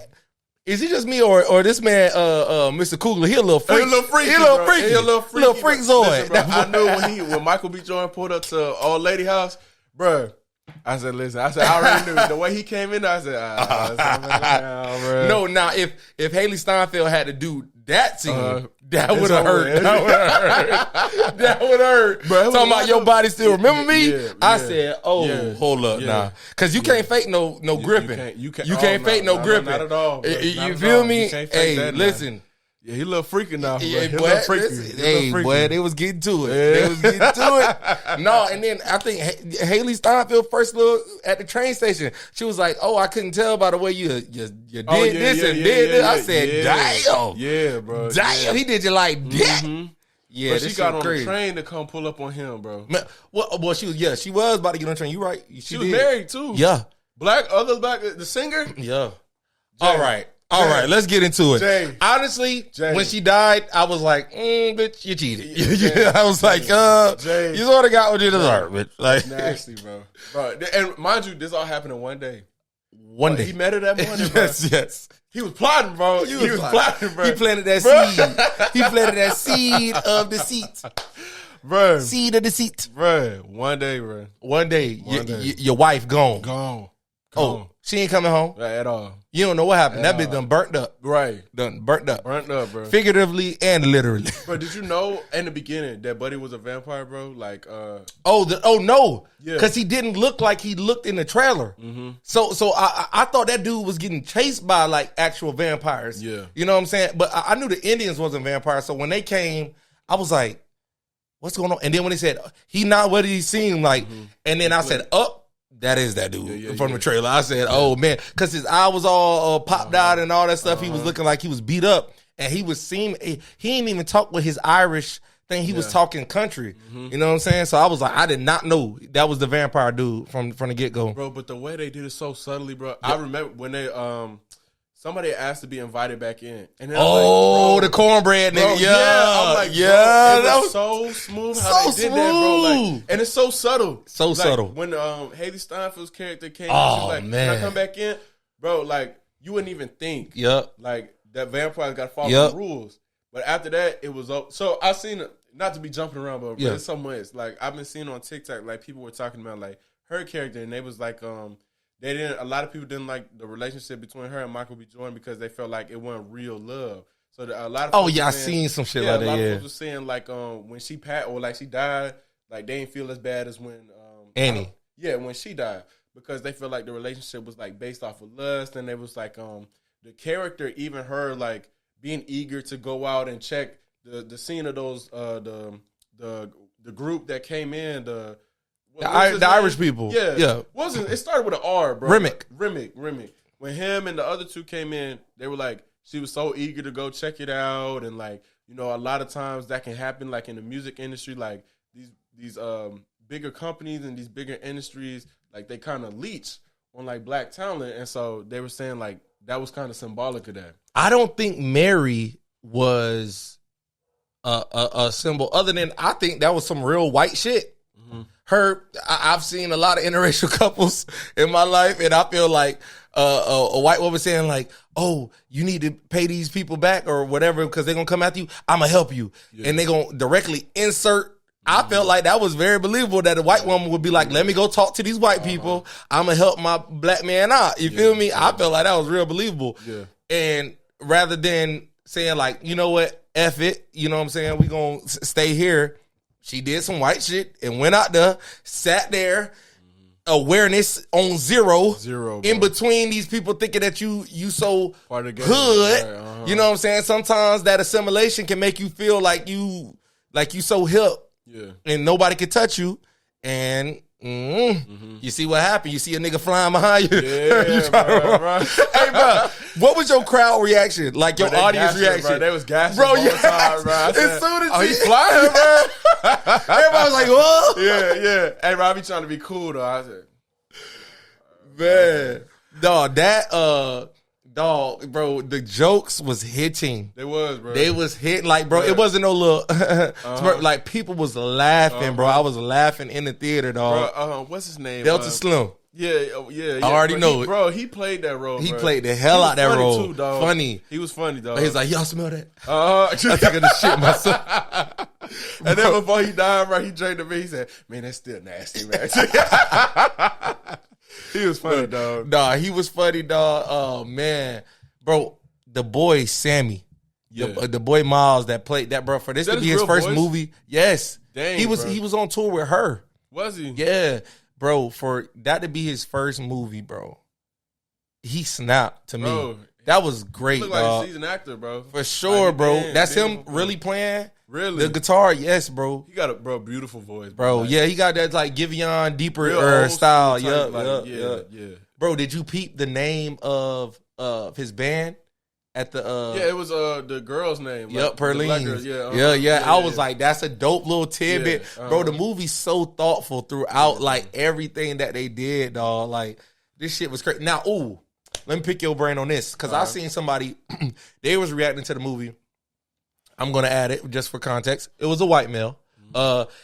is he just me or this man, Mr. Kugler? He a little freak. He a little freaky. He a little freakazoid. I knew when Michael B. Jordan pulled up to Old Lady House, bro. I said, listen. I already knew the way he came in. I said, bro. No, now if Haley Steinfeld had to do that scene, that would have hurt. That would hurt. Bro, talking about your body still remember me? Yeah, I said, hold up now. Because you can't fake no gripping. You can't fake no gripping. Not at all. You feel me? Hey, listen. Yeah, he a little freaking now. Yeah, boy, they was getting to it. They was getting to it. No, and then I think Haley Steinfeld first look at the train station, she was like, "Oh, I couldn't tell by the way you did this and did this." I said, "Damn, yeah, bro, damn, he did you like that." Mm-hmm. Yeah, but she got on the train to come pull up on him, bro. Man, well, she was about to get on the train. You right? She was married too. Yeah, other black, the singer. Yeah. All right, let's get into it. Jay. Honestly, when she died, I was like, bitch, you cheated. I was like, you sort of got what you deserve, bitch. Like, nasty, bro. And mind you, this all happened in one day. One day. He met her that morning, bro. Yes. He was plotting, bro. He was plotting, bro. He planted that seed. He planted that seed of deceit. Bro. Seed of deceit. Bro, one day, bro. One day. Your wife gone. Gone. Oh, she ain't coming home at all. You don't know what happened. That bitch done burnt up. Right. Done burnt up. Burnt up, bro. Figuratively and literally. Bro, did you know in the beginning that Buddy was a vampire, bro? Like, oh no. Yeah. Because he didn't look like he looked in the trailer. Mm-hmm. So I thought that dude was getting chased by like actual vampires. Yeah. You know what I'm saying? But I knew the Indians wasn't vampires. So when they came, I was like, what's going on? And then when they said, he not what he seemed like, and then I said, that is that dude from the trailer. I said, oh, man, because his eye was all popped out and all that stuff. He was looking like he was beat up. And he didn't even talk with his Irish thing. He was talking country. Mm-hmm. You know what I'm saying? So I was like, I did not know that was the vampire dude from the get-go. Bro, but the way they did it so subtly, bro. I remember when they, somebody asked to be invited back in. And then the cornbread nigga. I'm like, that was so smooth how they did that, bro. Like, and it's so subtle. So subtle. When Haley Steinfeld's character came, she was like, man, can I come back in? Bro, like, you wouldn't even think. Yep. Like, that vampire got to follow the rules. But after that, it was up. So I seen it, not to be jumping around, but it's so much. Like, I've been seeing on TikTok, like, people were talking about, like, her character, and they was like, a lot of people didn't like the relationship between her and Michael B. Jordan because they felt like it wasn't real love. So a lot of I seen some shit like that. A lot of folks were saying like when she passed or like she died, like they didn't feel as bad as when Annie. When she died, because they felt like the relationship was like based off of lust, and it was like the character, even her like being eager to go out and check the scene of those the group that came in the Irish people. Yeah. It started with an R, bro. Remick. When him and the other two came in, they were like, she was so eager to go check it out. And like, you know, a lot of times that can happen like in the music industry, like these bigger companies and these bigger industries, like they kind of leech on like black talent. And so they were saying like that was kind of symbolic of that. I don't think Mary was a symbol other than I think that was some real white shit. I've seen a lot of interracial couples in my life, and I feel like a white woman saying like, "Oh, you need to pay these people back or whatever because they're gonna come after you. I'm gonna help you," and they're gonna directly insert. I felt like that was very believable that a white woman would be like, "Let me go talk to these white people. I'm gonna help my black man out." You feel me? I felt like that was real believable. Yeah. And rather than saying like, you know what, F it, you know what I'm saying? We gonna stay here. She did some white shit and went out there, sat there, awareness on zero in between these people thinking that you so part of the game. Hood. Right, You know what I'm saying? Sometimes that assimilation can make you feel like you so hip and nobody can touch you. And you see what happened. You see a nigga flying behind you. Yeah, bro. Hey, bro, what was your crowd reaction? Like your audience reaction? Bro, they was gassing bro, all the time, bro. I said, as soon as he's flying, bro. Everybody was like, whoa. Yeah. Hey, bro, I be trying to be cool, though. I said, man. Dog, bro, the jokes was hitting. They was, bro. They was hitting. Like, bro, it wasn't no little, like, people was laughing, bro. I was laughing in the theater, dog. Bro, what's his name? Delta Slim. Yeah. I already know it. Bro, he played that role. He played the hell out that role. Too, dog. Funny. He was funny, dog. He's like, y'all smell that? I took the shit myself. And then before he died, bro, he drank to me. He said, man, that's still nasty, man. He was funny, dog. Nah, he was funny, dog. Oh, man. Bro, the boy Sammy. Yeah. The boy Miles that played that, bro, for this to be his first movie. Yes. Dang, he was on tour with her. Was he? Yeah. Bro, for that to be his first movie, bro, he snapped to me. That was great, look dog. Like he's an actor, bro. For sure, like, bro. Man, that's him really playing. Really? The guitar, yes, bro. He got a beautiful voice, bro. Like, yeah, he got that like Giveon deeper style. Yeah. Bro, did you peep the name of his band at the? Yeah, it was the girl's name. Yep, Perlene. Yeah. I was like, that's a dope little tidbit, bro. The movie's so thoughtful throughout, like everything that they did, dog. Like this shit was crazy. Now, let me pick your brain on this because I seen somebody they was reacting to the movie. I'm gonna add it just for context. It was a white male.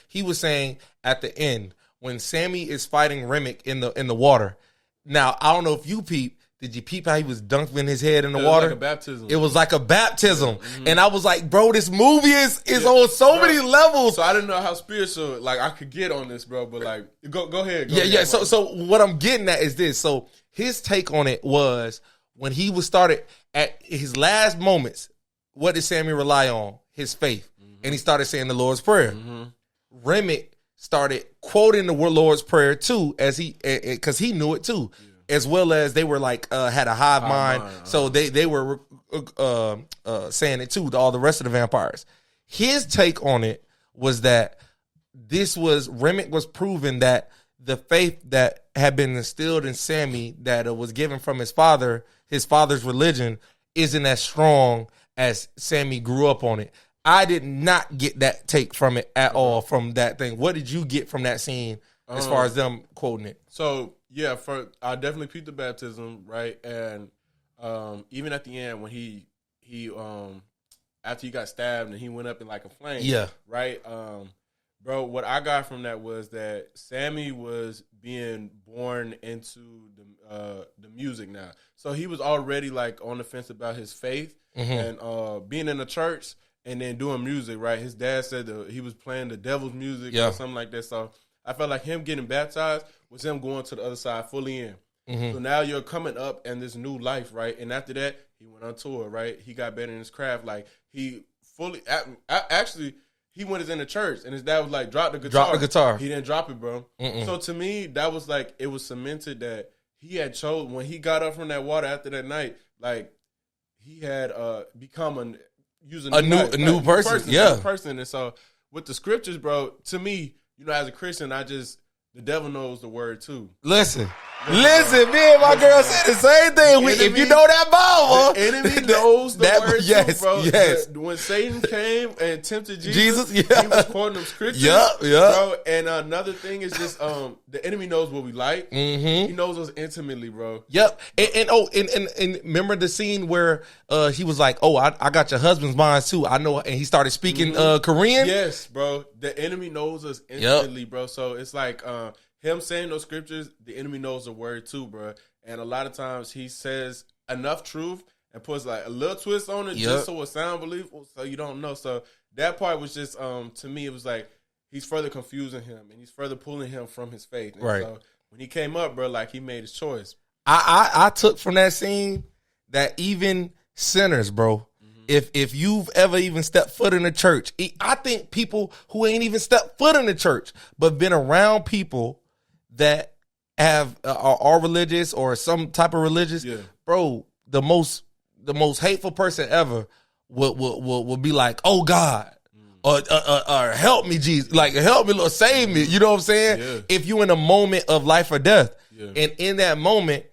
He was saying at the end when Sammy is fighting Remick in the water. Now I don't know if you peep. Did you peep how he was dunking his head in the water? Like a baptism. It was like a baptism, and I was like, bro, this movie is on so many levels. So I didn't know how spiritual like I could get on this, bro. But like, go ahead. Go ahead. So what I'm getting at is this. So his take on it was when he was started at his last moments. What did Sammy rely on? His faith. And he started saying the Lord's Prayer. Remick started quoting the Lord's Prayer too, because he knew it too, as well as they were like had a hive mind. So they were saying it too to all the rest of the vampires. His take on it was that Remick was proving that the faith that had been instilled in Sammy that was given from his father's religion, isn't as strong as Sammy grew up on it. I did not get that take from it at all, from that thing. What did you get from that scene as far as them quoting it? So, yeah, I definitely peeped the baptism, right? And even at the end when he after he got stabbed and he went up in like a flame. Yeah. Right. Bro, what I got from that was that Sammy was being born into the music now. So he was already like on the fence about his faith and being in the church and then doing music, right? His dad said that he was playing the devil's music or something like that. So I felt like him getting baptized was him going to the other side fully in. So now you're coming up in this new life, right? And after that, he went on tour, right? He got better in his craft. Like he fully, actually, he went in the church, and his dad was like, drop the guitar. Drop the guitar. He didn't drop it, bro. So to me, that was like, it was cemented that he had chosen, when he got up from that water after that night, like, he had become a new person. Yeah. And so with the scriptures, bro, to me, you know, as a Christian, the devil knows the word too. Listen, me and my girl said the same thing. If you know that Bible, the enemy knows the word too, bro. Yes. When Satan came and tempted Jesus, he was quoting them scriptures. Bro. And another thing is just the enemy knows what we like. He knows us intimately, bro. Yep. And remember the scene where he was like, "Oh, I got your husband's mind too. I know," and he started speaking Korean. Yes, bro. The enemy knows us intimately, bro. So it's like him saying those scriptures, the enemy knows the word too, bro. And a lot of times he says enough truth and puts like a little twist on it just so it sounds believable, so you don't know. So that part was just, to me, it was like he's further confusing him and he's further pulling him from his faith. And so when he came up, bro, like he made his choice. I took from that scene that even sinners, bro, if you've ever even stepped foot in the church, I think people who ain't even stepped foot in the church but been around people that are religious or some type of religious, bro, the most hateful person ever will be like, "Oh God," or "Help me, Jesus," like "Help me, Lord, save me." You know what I'm saying? If you in a moment of life or death, and in that moment,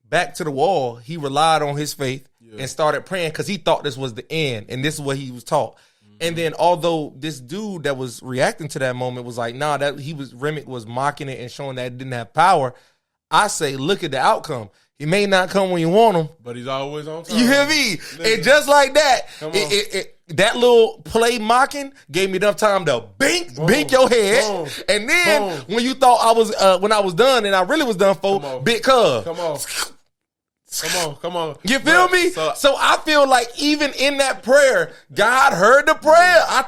back to the wall, he relied on his faith and started praying because he thought this was the end, and this is what he was taught. And then, although this dude that was reacting to that moment was like, "Nah," Remick was mocking it and showing that it didn't have power. I say, look at the outcome. He may not come when you want him, but he's always on time. You hear me? And just like that, that little play mocking gave me enough time to bink your head. And then when you thought I was when I was done and I really was done for, big cuz. Come on. You feel me? So I feel like even in that prayer, God heard the prayer. I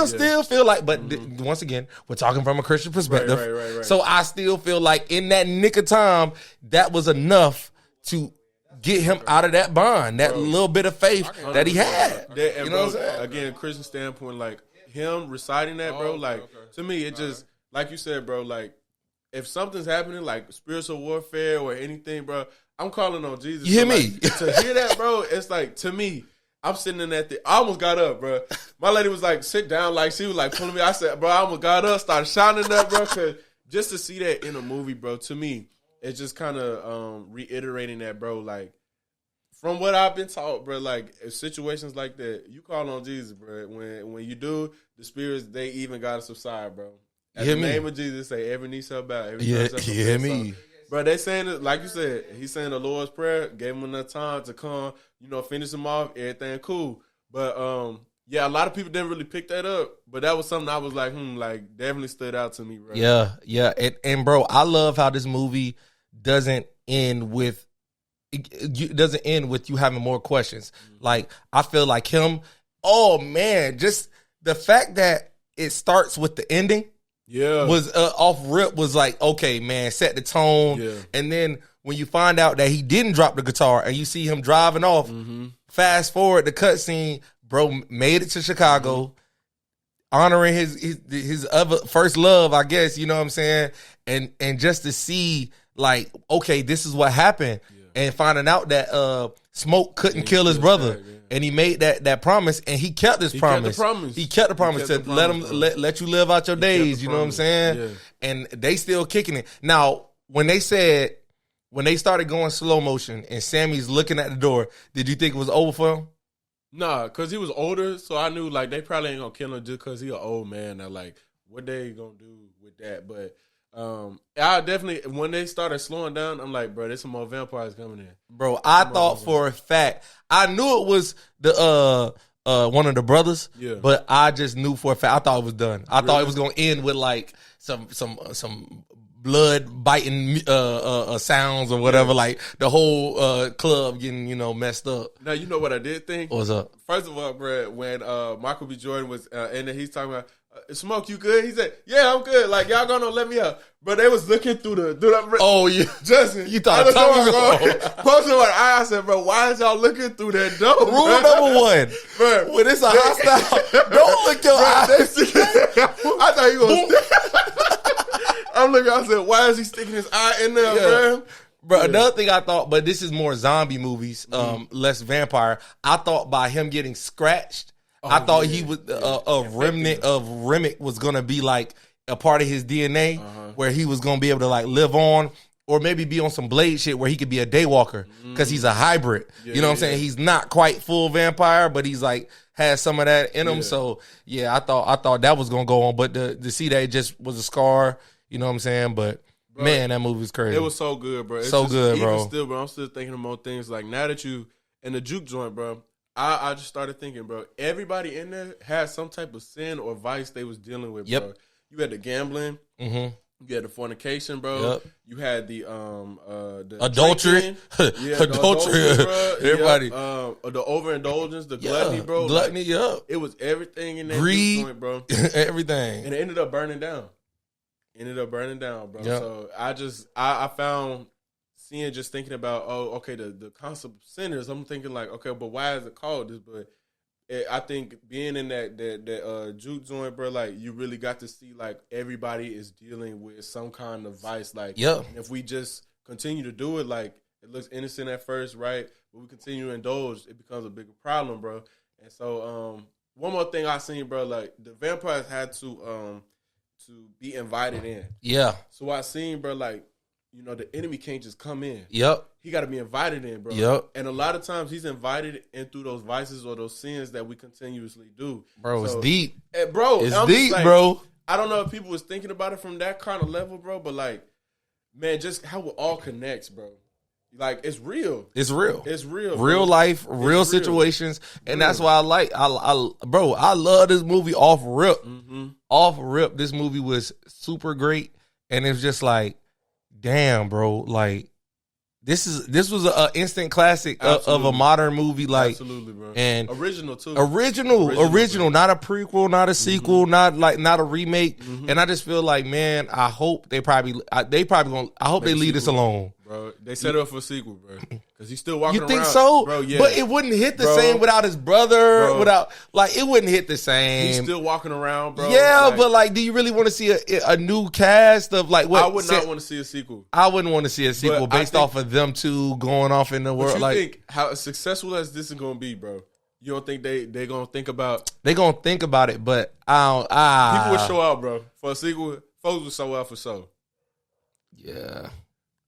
still feel like, but once again, we're talking from a Christian perspective. Right. So I still feel like in that nick of time, that was enough to get him out of that bond, that little bit of faith that he had. You know what I'm saying? Again, Christian standpoint, like him reciting that, bro, like to me, it just, like you said, bro, like if something's happening, like spiritual warfare or anything, bro, I'm calling on Jesus. You hear me? To hear that, bro, it's like, to me, I'm sitting in that thing. I almost got up, bro. My lady was like, sit down. Like, she was like pulling me. I said, bro, I almost got up, started shouting up, bro. Cause just to see that in a movie, bro, to me, it's just kind of reiterating that, bro. Like, from what I've been taught, bro, like, if situations like that, you call on Jesus, bro. When you do, the spirits, they even got to subside, bro. At the name of Jesus, say, every knee shall bow. Every tongue shall confess. Me. So, bro, they saying it, like you said, he's saying the Lord's Prayer, gave him enough time to come, finish him off, everything cool. But, a lot of people didn't really pick that up, but that was something I was like, definitely stood out to me, bro. Yeah. And bro, I love how this movie doesn't end with you having more questions. Like, I feel like him, oh man, just the fact that it starts with the ending. Was off rip was like, okay, man, set the tone. And then when you find out that he didn't drop the guitar and you see him driving off, fast forward the cutscene, bro made it to Chicago, honoring his other first love, I guess, you know what I'm saying? And just to see like, okay, this is what happened. And finding out that Smoke couldn't kill his brother. And he made that promise, and he kept his promise. He kept the promise to let you live out your days. You know what I'm saying? Yeah. And they still kicking it. Now, when they started going slow motion, and Sammy's looking at the door, did you think it was over for him? Nah, because he was older, so I knew like they probably ain't gonna kill him just because he an old man. Now, like, what they gonna do with that? But I definitely, when they started slowing down, I'm like, bro, there's some more vampires coming in. Bro, I thought for a fact, I knew it was the one of the brothers, but I just knew for a fact, I thought it was done. I thought it was going to end with like some blood biting sounds or whatever, like the whole club getting, messed up. Now, you know what I did think? What's up? First of all, bro, when Michael B. Jordan was in there, he's talking about, Smoke, you good? He said, yeah, I'm good. Like, y'all gonna let me up. But they was looking through the oh, yeah. Justin. You thought Tommy was posted what I said, bro, why is y'all looking through that door? Rule number one, bro, when it's a hostile, don't look your eyes. I thought you was going to I'm looking, I said, why is he sticking his eye in there, bro? Bro, another thing I thought, but this is more zombie movies, less vampire. I thought by him getting scratched, I thought he was a remnant of Remick was gonna be like a part of his DNA, where he was gonna be able to like live on, or maybe be on some Blade shit where he could be a daywalker because he's a hybrid. You know what I'm saying? He's not quite full vampire, but he's like has some of that in him. So yeah, I thought that was gonna go on, but to see that it just was a scar. You know what I'm saying? But bro, man, that movie was crazy. It was so good, bro. It's so good, bro. Even still, bro, I'm still thinking of more things. Like now that you in the juke joint, bro. I just started thinking, bro, everybody in there had some type of sin or vice they was dealing with, bro. You had the gambling. You had the fornication, bro. You had the adultery. Adultery, bro. Everybody. The overindulgence, the gluttony, bro. Gluttony, It was everything in that greed, joint, bro. Everything. And it ended up burning down. Bro. So I found seeing, just thinking about, the concept of sinners, I'm thinking like, okay, but why is it called this? But I think being in that juke joint, bro, like you really got to see like everybody is dealing with some kind of vice. Like, if we just continue to do it, like it looks innocent at first, right? But we continue to indulge, it becomes a bigger problem, bro. And so one more thing I seen, bro, like the vampires had to be invited in. Yeah. So I seen, bro, like, the enemy can't just come in. He got to be invited in, bro. And a lot of times he's invited in through those vices or those sins that we continuously do. Bro, it's deep. Bro, it's deep, like, bro. I don't know if people was thinking about it from that kind of level, bro, but like, man, just how it all connects, bro. Like, it's real. It's real. It's real. Real life, real situations. And that's why I love this movie off rip. Off rip, this movie was super great. And it's just like, damn, bro, like this was an instant classic of a modern movie, like, absolutely, bro, and original too, original, not a prequel, not a sequel, not a remake. And I just feel like, man, I hope they probably gonna. I hope they leave this alone. Bro, they set up for a sequel, bro. Because he's still walking around. You think so? Bro, yeah. But it wouldn't hit the same without his brother. It wouldn't hit the same. He's still walking around, bro. Yeah, but like, do you really want to see a new cast of like what? I would not want to see a sequel. I wouldn't want to see a sequel based off of them two going off in the world. You like, think how successful as this is going to be, bro? You don't think they going to think about? They going to think about it, but people would show out, bro. For a sequel, folks would show out for so. Yeah.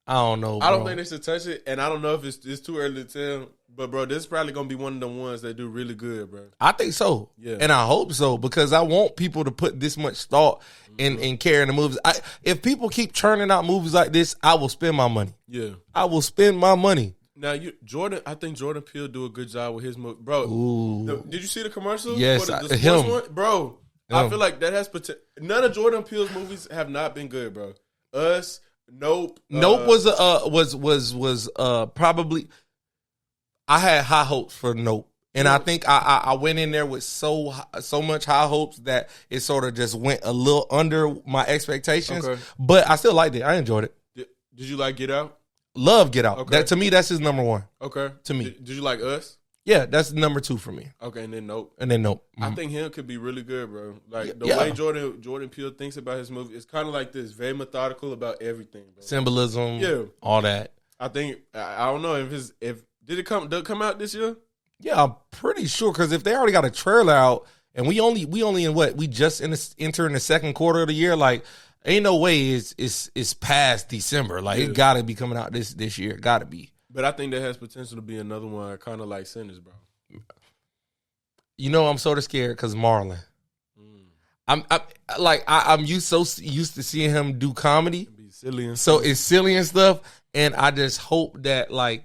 I don't know, bro. I don't think they should touch it, and I don't know if it's too early to tell. But, bro, this is probably going to be one of the ones that do really good, bro. I think so. Yeah. And I hope so, because I want people to put this much thought in care in the movies. If people keep churning out movies like this, I will spend my money. Yeah. I will spend my money. Now, I think Jordan Peele do a good job with his movie. Bro, did you see the commercial? Yes, for the him. One? Bro, I feel like that has potential. None of Jordan Peele's movies have not been good, bro. Us, Nope. Nope was probably. I had high hopes for Nope, and I think I went in there with so much high hopes that it sort of just went a little under my expectations. Okay. But I still liked it. I enjoyed it. Did you like Get Out? Love Get Out. Okay. That, to me, that's his number one. Okay. To me, did you like Us? Yeah, that's number 2 for me. Okay, and then Nope. Mm-hmm. I think him could be really good, bro. Like the way Jordan Peele thinks about his movie, it's kind of like this, very methodical about everything, bro. Symbolism, all that. I think I don't know if did it come out this year? Yeah, I'm pretty sure, because if they already got a trailer out and we only in what, we just entering the second quarter of the year, like ain't no way it's past December. Like it gotta be coming out this year. Gotta be. But I think that has potential to be another one, kind of like Sinners, bro. You know, I'm sort of scared because Marlon. I'm used to seeing him do comedy. Be silly and so stuff. it's silly and stuff. And I just hope that like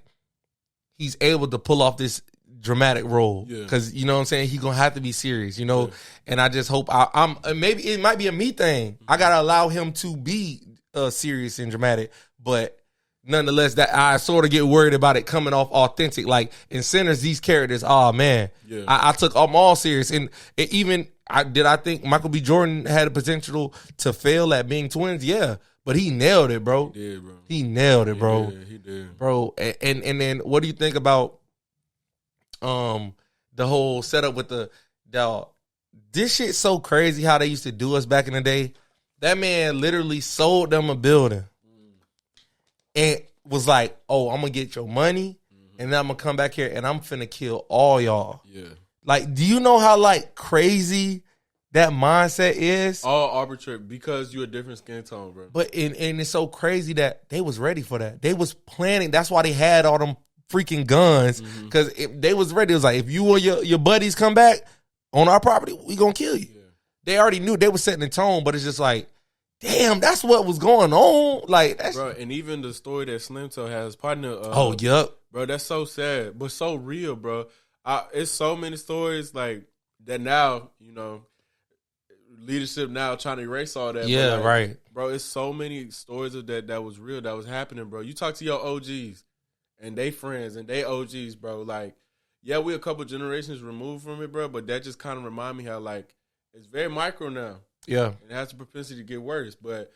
he's able to pull off this dramatic role. Because you know what I'm saying? He's gonna have to be serious, you know. And I just hope I'm maybe it might be a me thing. I gotta allow him to be serious and dramatic, but nonetheless, that I sort of get worried about it coming off authentic. Like in Sinners, these characters, oh man, I took them all serious. And I think Michael B. Jordan had a potential to fail at being twins? Yeah, but he nailed it, bro. He did, bro. He nailed it, bro. He did, bro. And then what do you think about the whole setup with the dog? This shit's so crazy how they used to do us back in the day. That man literally sold them a building. And was like, oh, I'm going to get your money, and then I'm going to come back here, and I'm finna kill all y'all. Yeah. Like, do you know how, like, crazy that mindset is? All arbitrary, because you're a different skin tone, bro. But, and it's so crazy that they was ready for that. They was planning. That's why they had all them freaking guns, because they was ready. It was like, if you or your buddies come back on our property, we going to kill you. Yeah. They already knew. They were setting the tone, but it's just like, damn, that's what was going on. Like, that's bro, and even the story that Slim Toe has partner. Yep, bro, that's so sad, but so real, bro. It's so many stories like that now. You know, leadership now trying to erase all that. Yeah, like, right, bro. It's so many stories of that was real, that was happening, bro. You talk to your OGs and they friends and they OGs, bro. Like, yeah, we a couple generations removed from it, bro. But that just kind of remind me how like it's very micro now. Yeah, and it has the propensity to get worse. But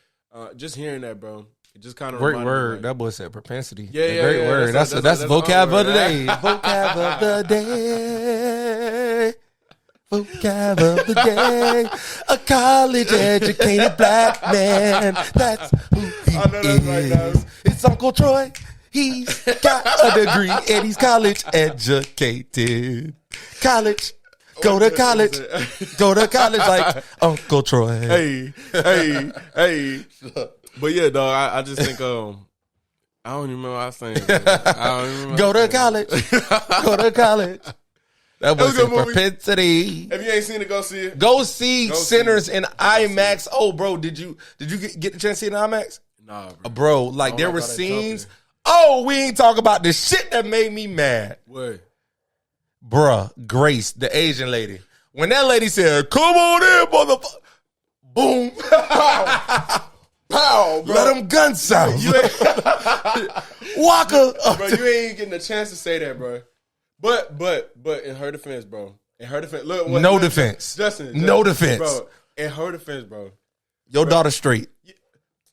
just hearing that, bro, it just kind of great word. Like, that boy said propensity. Yeah, great word. That's vocab of the day. Vocab of the day. Vocab of the day. A college educated black man. That's who he is. Right, it's Uncle Troy. He's got a degree and he's college educated. College. Go to college like Uncle Troy. Hey. But yeah, dog, I just think, I don't even remember what I was saying. Go to college. That was a propensity. If you ain't seen it, go see it. Go see Sinners in IMAX. Oh, bro, did you get the chance to see it in IMAX? Nah, bro. Like, there were scenes. Oh, we ain't talking about the shit that made me mad. What? Bruh, Grace, the Asian lady. When that lady said, come on in, motherfucker. Boom. Pow, bro. Let them guns sound. Walker. Bro, you ain't getting a chance to say that, bro. But in her defense, bro. In her defense. Look, no defense. Justin. No defense. Bro, in her defense, bro. Your daughter's straight.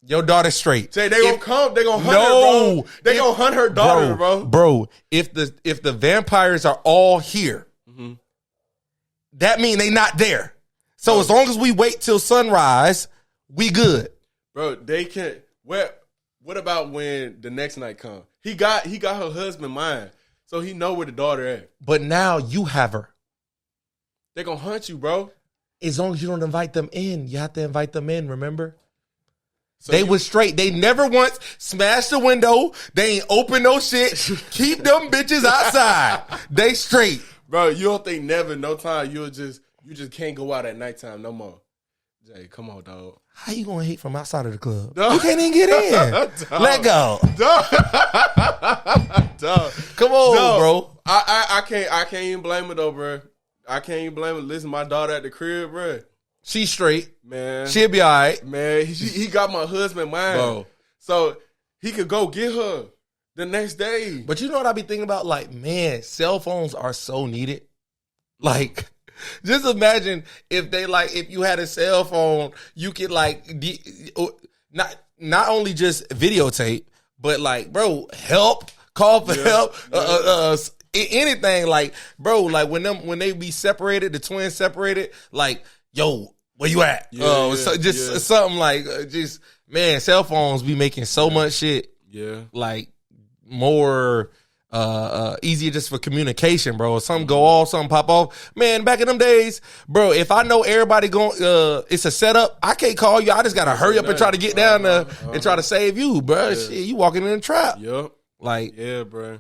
Your daughter's straight. Say they gonna come. They gonna hunt her, bro. They gonna hunt her daughter, bro. Bro, if the vampires are all here, that mean they not there. So as long as we wait till sunrise, we good. Bro, they can't. What about when the next night come? He got her husband mind, so he know where the daughter at. But now you have her. They gonna hunt you, bro. As long as you don't invite them in, you have to invite them in. Remember. So they was straight. They never once smashed the window. They ain't open no shit. Keep them bitches outside. They straight. Bro, you don't think never, no time, you just can't go out at nighttime no more. Jay, come on, dog. How you gonna hate from outside of the club? Dog. You can't even get in. Let go. Dog. Come on, dog. Bro. I can't even blame it though, bro. I can't even blame it. Listen, my daughter at the crib, bro. She's straight. Man. She'll be all right. Man, he got my husband mind. Bro. So he could go get her the next day. But you know what I be thinking about? Like, man, cell phones are so needed. Like, just imagine if you had a cell phone, you could not only just videotape, but like, bro, call for help, anything. Like, bro, like when they be separated, the twins separated, like, yo, where you at? Something like, man, cell phones be making so much shit. Yeah. Like, more easier just for communication, bro. Something go off, something pop off. Man, back in them days, bro, if I know everybody going, it's a setup, I can't call you. I just got to hurry up and try to get down there and try to save you, bro. Yeah. Shit, you walking in a trap. Yep. Like, yeah, bro.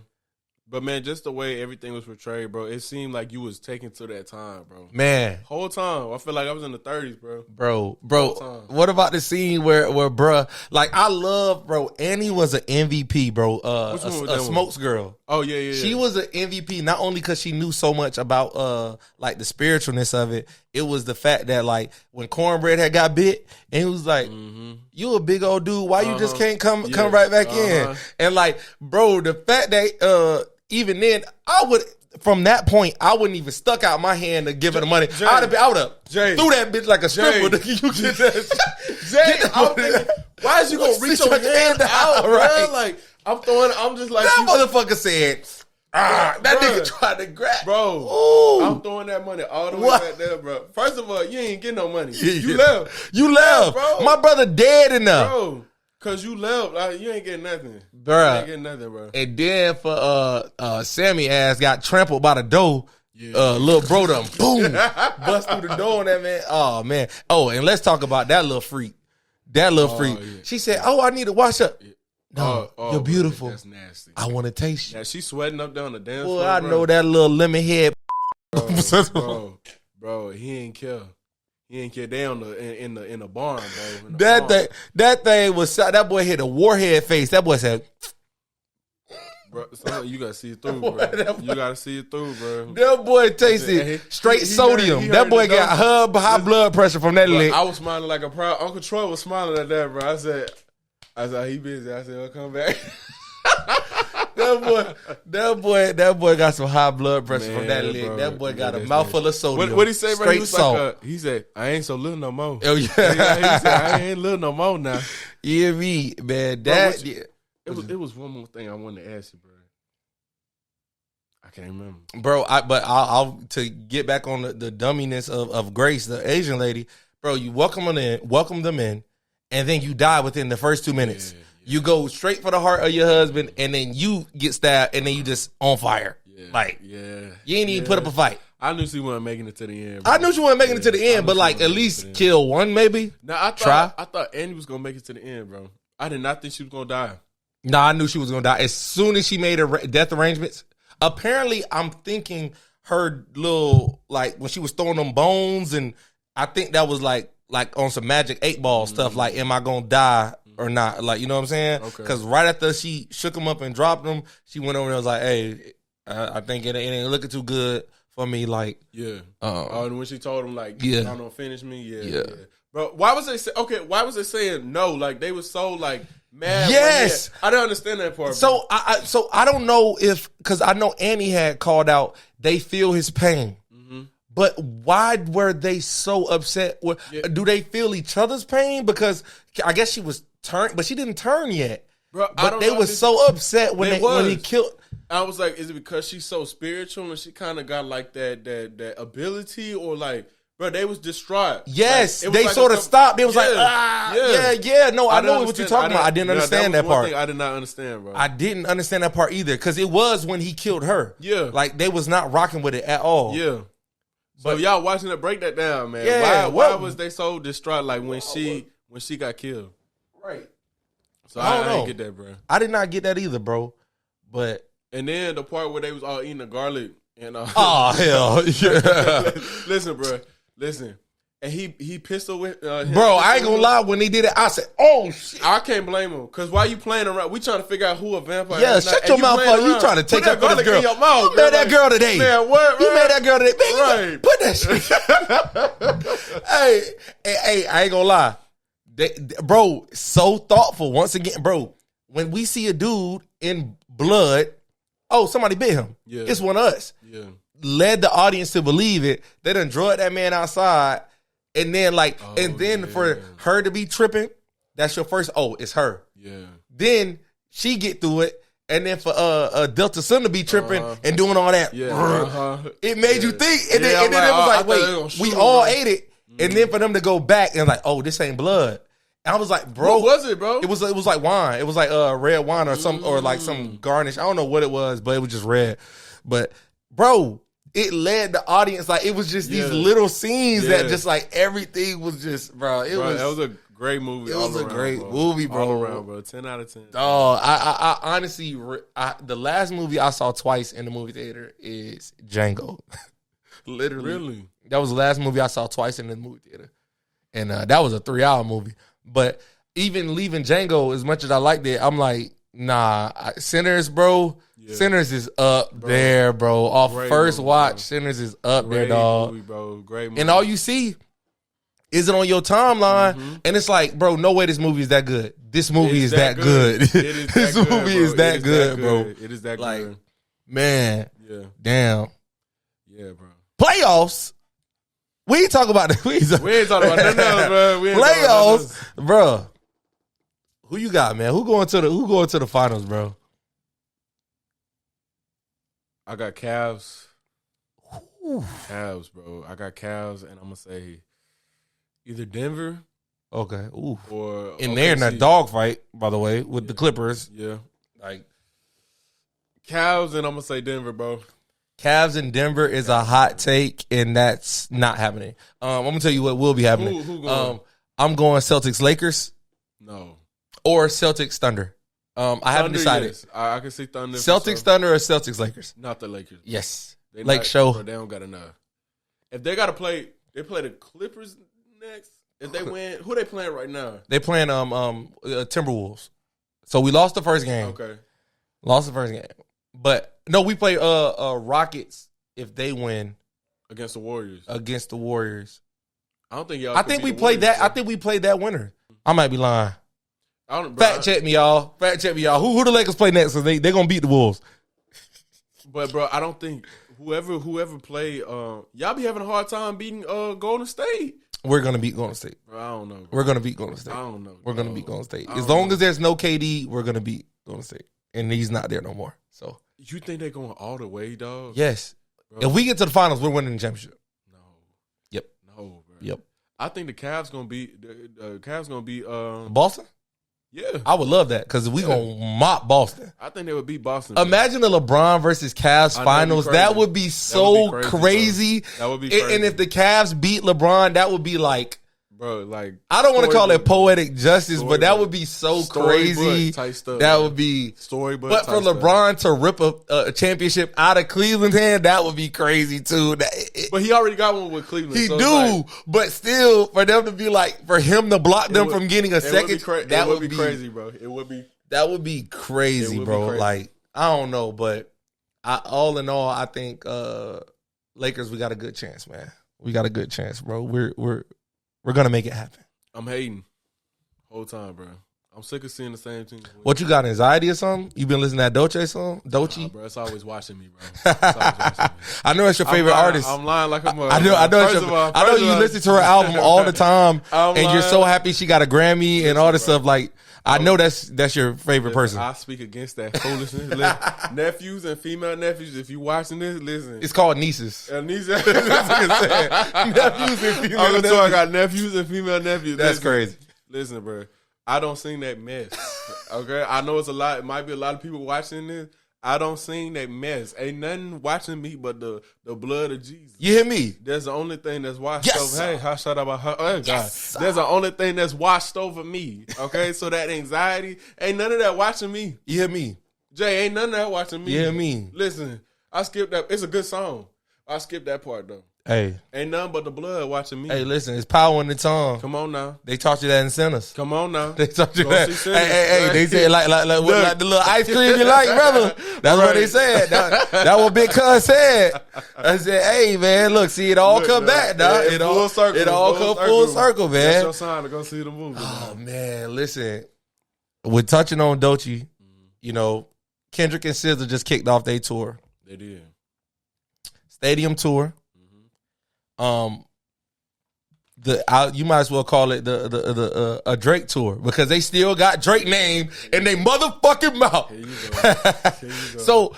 But, man, just the way everything was portrayed, bro, it seemed like you was taken to that time, bro. Man. Whole time. I feel like I was in the 30s, bro. Bro, what about the scene where bruh, like, I love, bro, Annie was an MVP, bro. A Smokes girl. Oh, yeah. She was an MVP, not only because she knew so much about, like, the spiritualness of it. It was the fact that, like, when Cornbread had got bit, and he was like, you a big old dude, why you just can't come right back in? And, like, bro, the fact that, even then, from that point, I wouldn't even stuck out my hand to give her the money. I would have threw that bitch like a stripper. You get that Jay, I'm thinking, why is you gonna reach your hand out, right? Bro? Like, I'm just like, that motherfucker said, that nigga tried to grab. Bro, ooh. I'm throwing that money all the way back there, bro. First of all, you ain't getting no money. You left. You left. Bro. My brother dead enough. Bro. Cause you left, like, you ain't getting nothing, bro. You ain't getting nothing, bro. And then for Sammy ass got trampled by the door. Little bro done boom bust through the door on that man. Oh man. Oh, and let's talk about that little freak. That little freak. Yeah. She said, "Oh, I need to wash up." Yeah. No, you're beautiful. That's nasty. I want to taste you. Yeah, she's sweating up down the dance floor. Well, I know that little lemon head. Bro, he ain't care. He ain't care. They in the barn, bro. That thing was that boy hit a warhead face. That boy said, "Bro, you gotta see it through, bro. You gotta see it through, bro." That boy tasted straight sodium. That boy got high blood pressure from that lick. I was smiling like a proud Uncle Troe was smiling at that, bro. I said, he busy. I said, I'll come back. That boy got some high blood pressure from that lick. Bro, that boy got a mouthful of sodium. What he say, bro? He was salt. Like, he said, "I ain't so little no more." Oh yeah, he said, "I ain't little no more now." Yeah, me, man. It was one more thing I wanted to ask you, bro. I can't remember, bro. I'll to get back on the dumminess of Grace, the Asian lady, bro. You welcome them in, and then you die within the first 2 minutes. Yeah. You go straight for the heart of your husband, and then you get stabbed, and then you just on fire. You ain't even put up a fight. I knew she wasn't making it to the end. Bro. I knew she wasn't making it to the end, but like at least kill one, maybe. Now I thought Annie was gonna make it to the end, bro. I did not think she was gonna die. Nah, I knew she was gonna die as soon as she made her death arrangements. Apparently, I'm thinking her little like when she was throwing them bones, and I think that was like on some Magic 8-Ball stuff. Like, am I gonna die or not? Like, you know what I'm saying? Because right after she shook him up and dropped him, she went over and was like, "Hey, I think it ain't looking too good for me." Like, and when she told him like, "You don't finish me," yeah. Bro, why was they saying no? Like, they was so like mad. Yes, I don't understand that part. So I don't know if because I know Annie had called out they feel his pain. But why were they so upset? Do they feel each other's pain? Because I guess she was turned, but she didn't turn yet. Bro, but they were so upset when he killed. I was like, is it because she's so spiritual and she kind of got like that ability, or like, bro, they was distraught. Yes, like, they like sort of stopped. It was like, no, I know what you're talking about. I didn't understand that part. I did not understand, bro. I didn't understand that part either because it was when he killed her. Yeah, like they was not rocking with it at all. Yeah. So y'all watching it, break that down, man. Yeah, why was they so distraught? Like when she got killed, right? So I didn't get that, bro. I did not get that either, bro. But and then the part where they was all eating the garlic and oh hell, yeah. Listen, bro, listen. And he pistol with bro. I ain't gonna lie. When he did it, I said, "Oh shit!" I can't blame him because why you playing around? We trying to figure out who a vampire. Yeah, shut your mouth up. You trying to take up for this girl? Your mouth, you made that girl today. Man, what? You made that girl today. Man, right? Put that shit. hey, I ain't gonna lie, bro. So thoughtful. Once again, bro. When we see a dude in blood, somebody bit him. Yeah, it's one of us. Yeah, led the audience to believe it. They done drugged that man outside. And then for her to be tripping, that's your first. Oh, it's her. Yeah. Then she get through it, and then for Delta Sun to be tripping and doing all that, it made you think. And then it was like, wait, we all ate it, and then for them to go back and like, oh, this ain't blood. And I was like, bro, what was it, bro? It was like wine. It was like red wine or some or like some garnish. I don't know what it was, but it was just red. But bro. It led the audience like it was just these little scenes that just like everything was just bro. That was a Great movie. It was a great movie, bro. All around, bro. 10 out of 10. Oh, I honestly, the last movie I saw twice in the movie theater is Django. Literally. Really? That was the last movie I saw twice in the movie theater. And that was a 3-hour movie. But even leaving Django, as much as I liked it, I'm like, nah, Sinners, bro. Yeah. Sinners is up there, bro. Off great first movie, watch, bro. Sinners is up great there, dog. Movie, bro. Great movie. And all you see is it on your timeline, and it's like, bro, no way this movie is that good. This movie is that good. This movie is that good, bro. It is that like, good. Man. Yeah. Damn. Yeah, bro. Playoffs. We ain't talking about we ain't talking about nothing else, bro. Playoffs, bro. Who you got, man? Who going to the finals, bro? I got Cavs. Cavs, bro. I got Cavs, and I'm gonna say either Denver. Okay. Ooh. Or and they're in that dogfight, by the way, with the Clippers. Yeah. Like Cavs, and I'm gonna say Denver, bro. Cavs and Denver is a hot take, and that's not happening. I'm gonna tell you what will be happening. Who going? I'm going Celtics Lakers. No. Or Celtics Thunder. I haven't decided. Yes. I can see Thunder. Celtics Thunder or Celtics Lakers? Not the Lakers. Bro. Yes. Lake Show. Bro, they don't got enough. If they got to play, they play the Clippers next. If they win, who they playing right now? They playing Timberwolves. So we lost the first game. Okay. Lost the first game. But no, we play Rockets if they win against the Warriors. Against the Warriors. I don't think y'all. I think we played that. I think we played that winner. I might be lying. Fact check me, y'all. Who the Lakers play next? So they gonna beat the Wolves. But bro, I don't think whoever play y'all be having a hard time beating Golden State. We're gonna beat Golden State. Bro, I don't know. Bro. We're gonna beat Golden State. I don't know. We're gonna beat Golden State. As long as there's no KD, we're gonna beat Golden State, and he's not there no more. So you think they're going all the way, dog? Yes. Bro. If we get to the finals, we're winning the championship. No. Yep. No, bro. Yep. I think the Cavs gonna be Boston. Yeah, I would love that because we gonna mop Boston. I think they would beat Boston. Imagine the LeBron versus Cavs finals. That would be so crazy. That would be crazy. And if the Cavs beat LeBron, that would be like, bro, like I don't want to call it poetic justice, but that would be so crazy. That would be storybook. But for LeBron to rip a championship out of Cleveland's hand, that would be crazy too. But he already got one with Cleveland. He do, but still, for them to be like, for him to block them from getting a second, that would be crazy, bro. It would be. That would be crazy, bro. Like I don't know, but all in all, I think Lakers, we got a good chance, man. We got a good chance, bro. We're gonna make it happen. I'm hating whole time, bro. I'm sick of seeing the same thing. What you got, anxiety or something? You been listening to that Doechii song? Doechii? Nah, bro, it's always watching me, bro. I know it's your favorite artist. I'm lying like a mother. I know you listen to her album all the time, and you're so happy she got a Grammy and all this stuff. Like, I know that's your favorite person. I speak against that foolishness. Nephews and female nephews, if you watching this, listen. It's called nieces. Nieces. Nephews and female nephews. I got nephews and female nephews. That's crazy. Listen, bro. I don't sing that mess. Okay? I know it's a lot. It might be a lot of people watching this. I don't sing that mess. Ain't nothing watching me but the blood of Jesus. You hear me? That's the only thing that's washed over. Hey, how shout out her? Oh, God. That's the only thing that's washed over me. Okay? So that anxiety, ain't none of that watching me. You hear me? Jay, ain't none of that watching me. You hear me? Listen, I skipped that. It's a good song. I skipped that part, though. Hey. Ain't nothing but the blood watching me. Hey, listen, it's power in the tongue. Come on now. They taught you that in Sinners. Come on now. They taught you that. Hey, they said like the little ice cream you like, brother. That's what they said. That what Big Cuz said. I said, hey, man, look, see, it all come back, dog. It all come full circle, man. That's your sign to go see the movie. Oh, man, listen. We're touching on Doechii. You know, Kendrick and Sza just kicked off their tour. They did. Stadium tour. You might as well call it a Drake tour because they still got Drake name in their motherfucking mouth. Here you go. So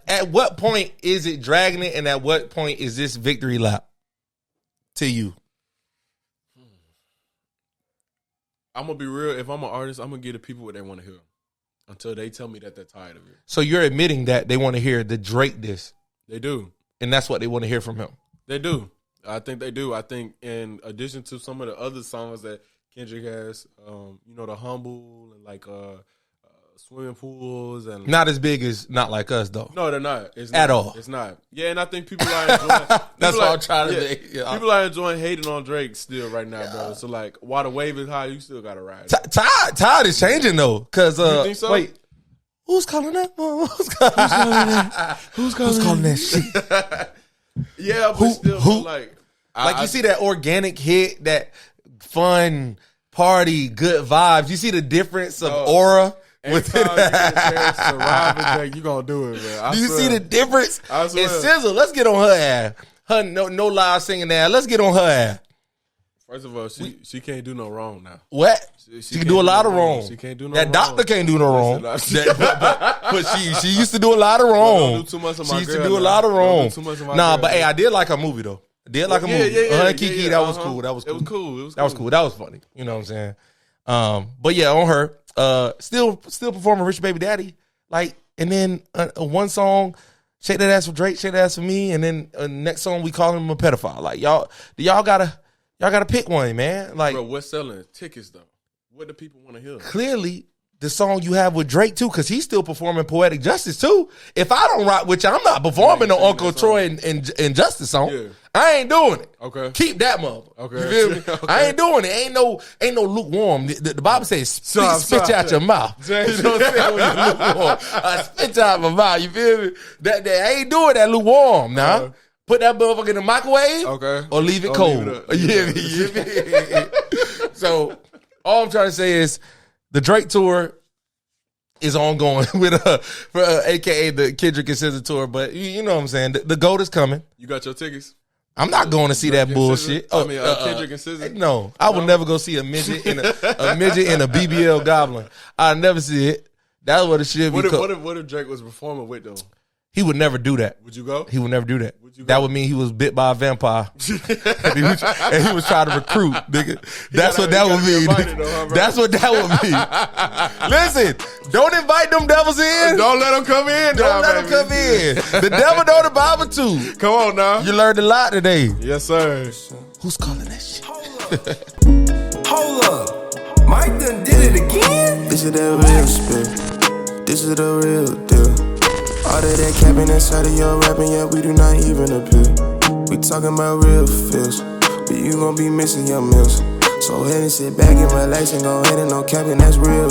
at what point is it dragging it, and at what point is this victory lap to you? I'm gonna be real. If I'm an artist, I'm gonna give the people what they want to hear until they tell me that they're tired of it. So you're admitting that they want to hear the Drake diss. They do, and that's what they want to hear from him. They do. I think they do. I think in addition to some of the other songs that Kendrick has. The humble and like swimming pools and not as big as Not Like Us though. No, they're not. It's at not. all. It's not. Yeah, and I think people are enjoying. That's what I'm trying to make. Yeah. People are enjoying hating on Drake still right now, bro. So like, while the wave is high, you still gotta ride. Tide is changing though, because you think so? Wait. Who's calling that? Who's calling that? Who's calling that shit? Yeah, but still, like you see that organic hit, that fun party, good vibes. You see the difference of aura with it. You gonna do it, man. Do you see the difference? And SZA, let's get on her ass. Her no live singing ass. Let's get on her ass. First of all, she can't do no wrong now. What? She can do a lot of wrong. She can't do no that wrong. Doctor can't do no wrong. But she used to do a lot of wrong. Don't do too much of my she used to girl, do a lot of wrong. Nah, but hey, I did like her movie though. I did like a movie. Yeah, Kiki, that was cool. That was cool. It was cool. That was cool. That was funny. You know what I'm saying? But yeah, on her, still performing Rich Baby Daddy. Like, and then one song, Shake That Ass for Drake, Shake That Ass for me, and then next song we call him a pedophile. Like y'all gotta pick one, man. Like, bro, what's selling tickets though? What do people want to hear? Clearly, the song you have with Drake too, because he's still performing Poetic Justice too. If I don't rock with you, I'm not performing no Uncle Troe and Justice song. Yeah. I ain't doing it. Okay. Keep that mother. Okay. You feel me? Okay. I ain't doing it. Ain't no lukewarm. The Bible says spit out your mouth. You know what I'm saying? When you're lukewarm, I spit out my mouth. You feel me? That I ain't doing that lukewarm now. Put that motherfucker in the microwave. Okay. Or leave it cold. You feel me? So all I'm trying to say is the Drake tour is ongoing with AKA the Kendrick and SZA tour, but you know what I'm saying. The GOAT is coming. You got your tickets? I'm not going to see that bullshit. Kendrick and SZA. No, I would never go see a midget in a BBL Goblin. I'd never see it. That's what it should be. What if Drake was performing with them? He would never do that. Would you go? He would never do that. That would mean he was bit by a vampire. and he was trying to recruit, nigga. That's what that would mean. That's what that would mean. Listen, don't invite them devils in. Don't let them come in. Don't let them come in. The devil know the Bible too. Come on now. You learned a lot today. Yes, sir. Who's calling that shit? Hold up. Mike done did it again? This is the real spin. This is the real deal. All of that capping inside of your rapping, yeah, we do not even appeal. We talking about real feels, but you gon' be missing your meals. So go ahead and sit back and relax and go ahead and no capping, that's real.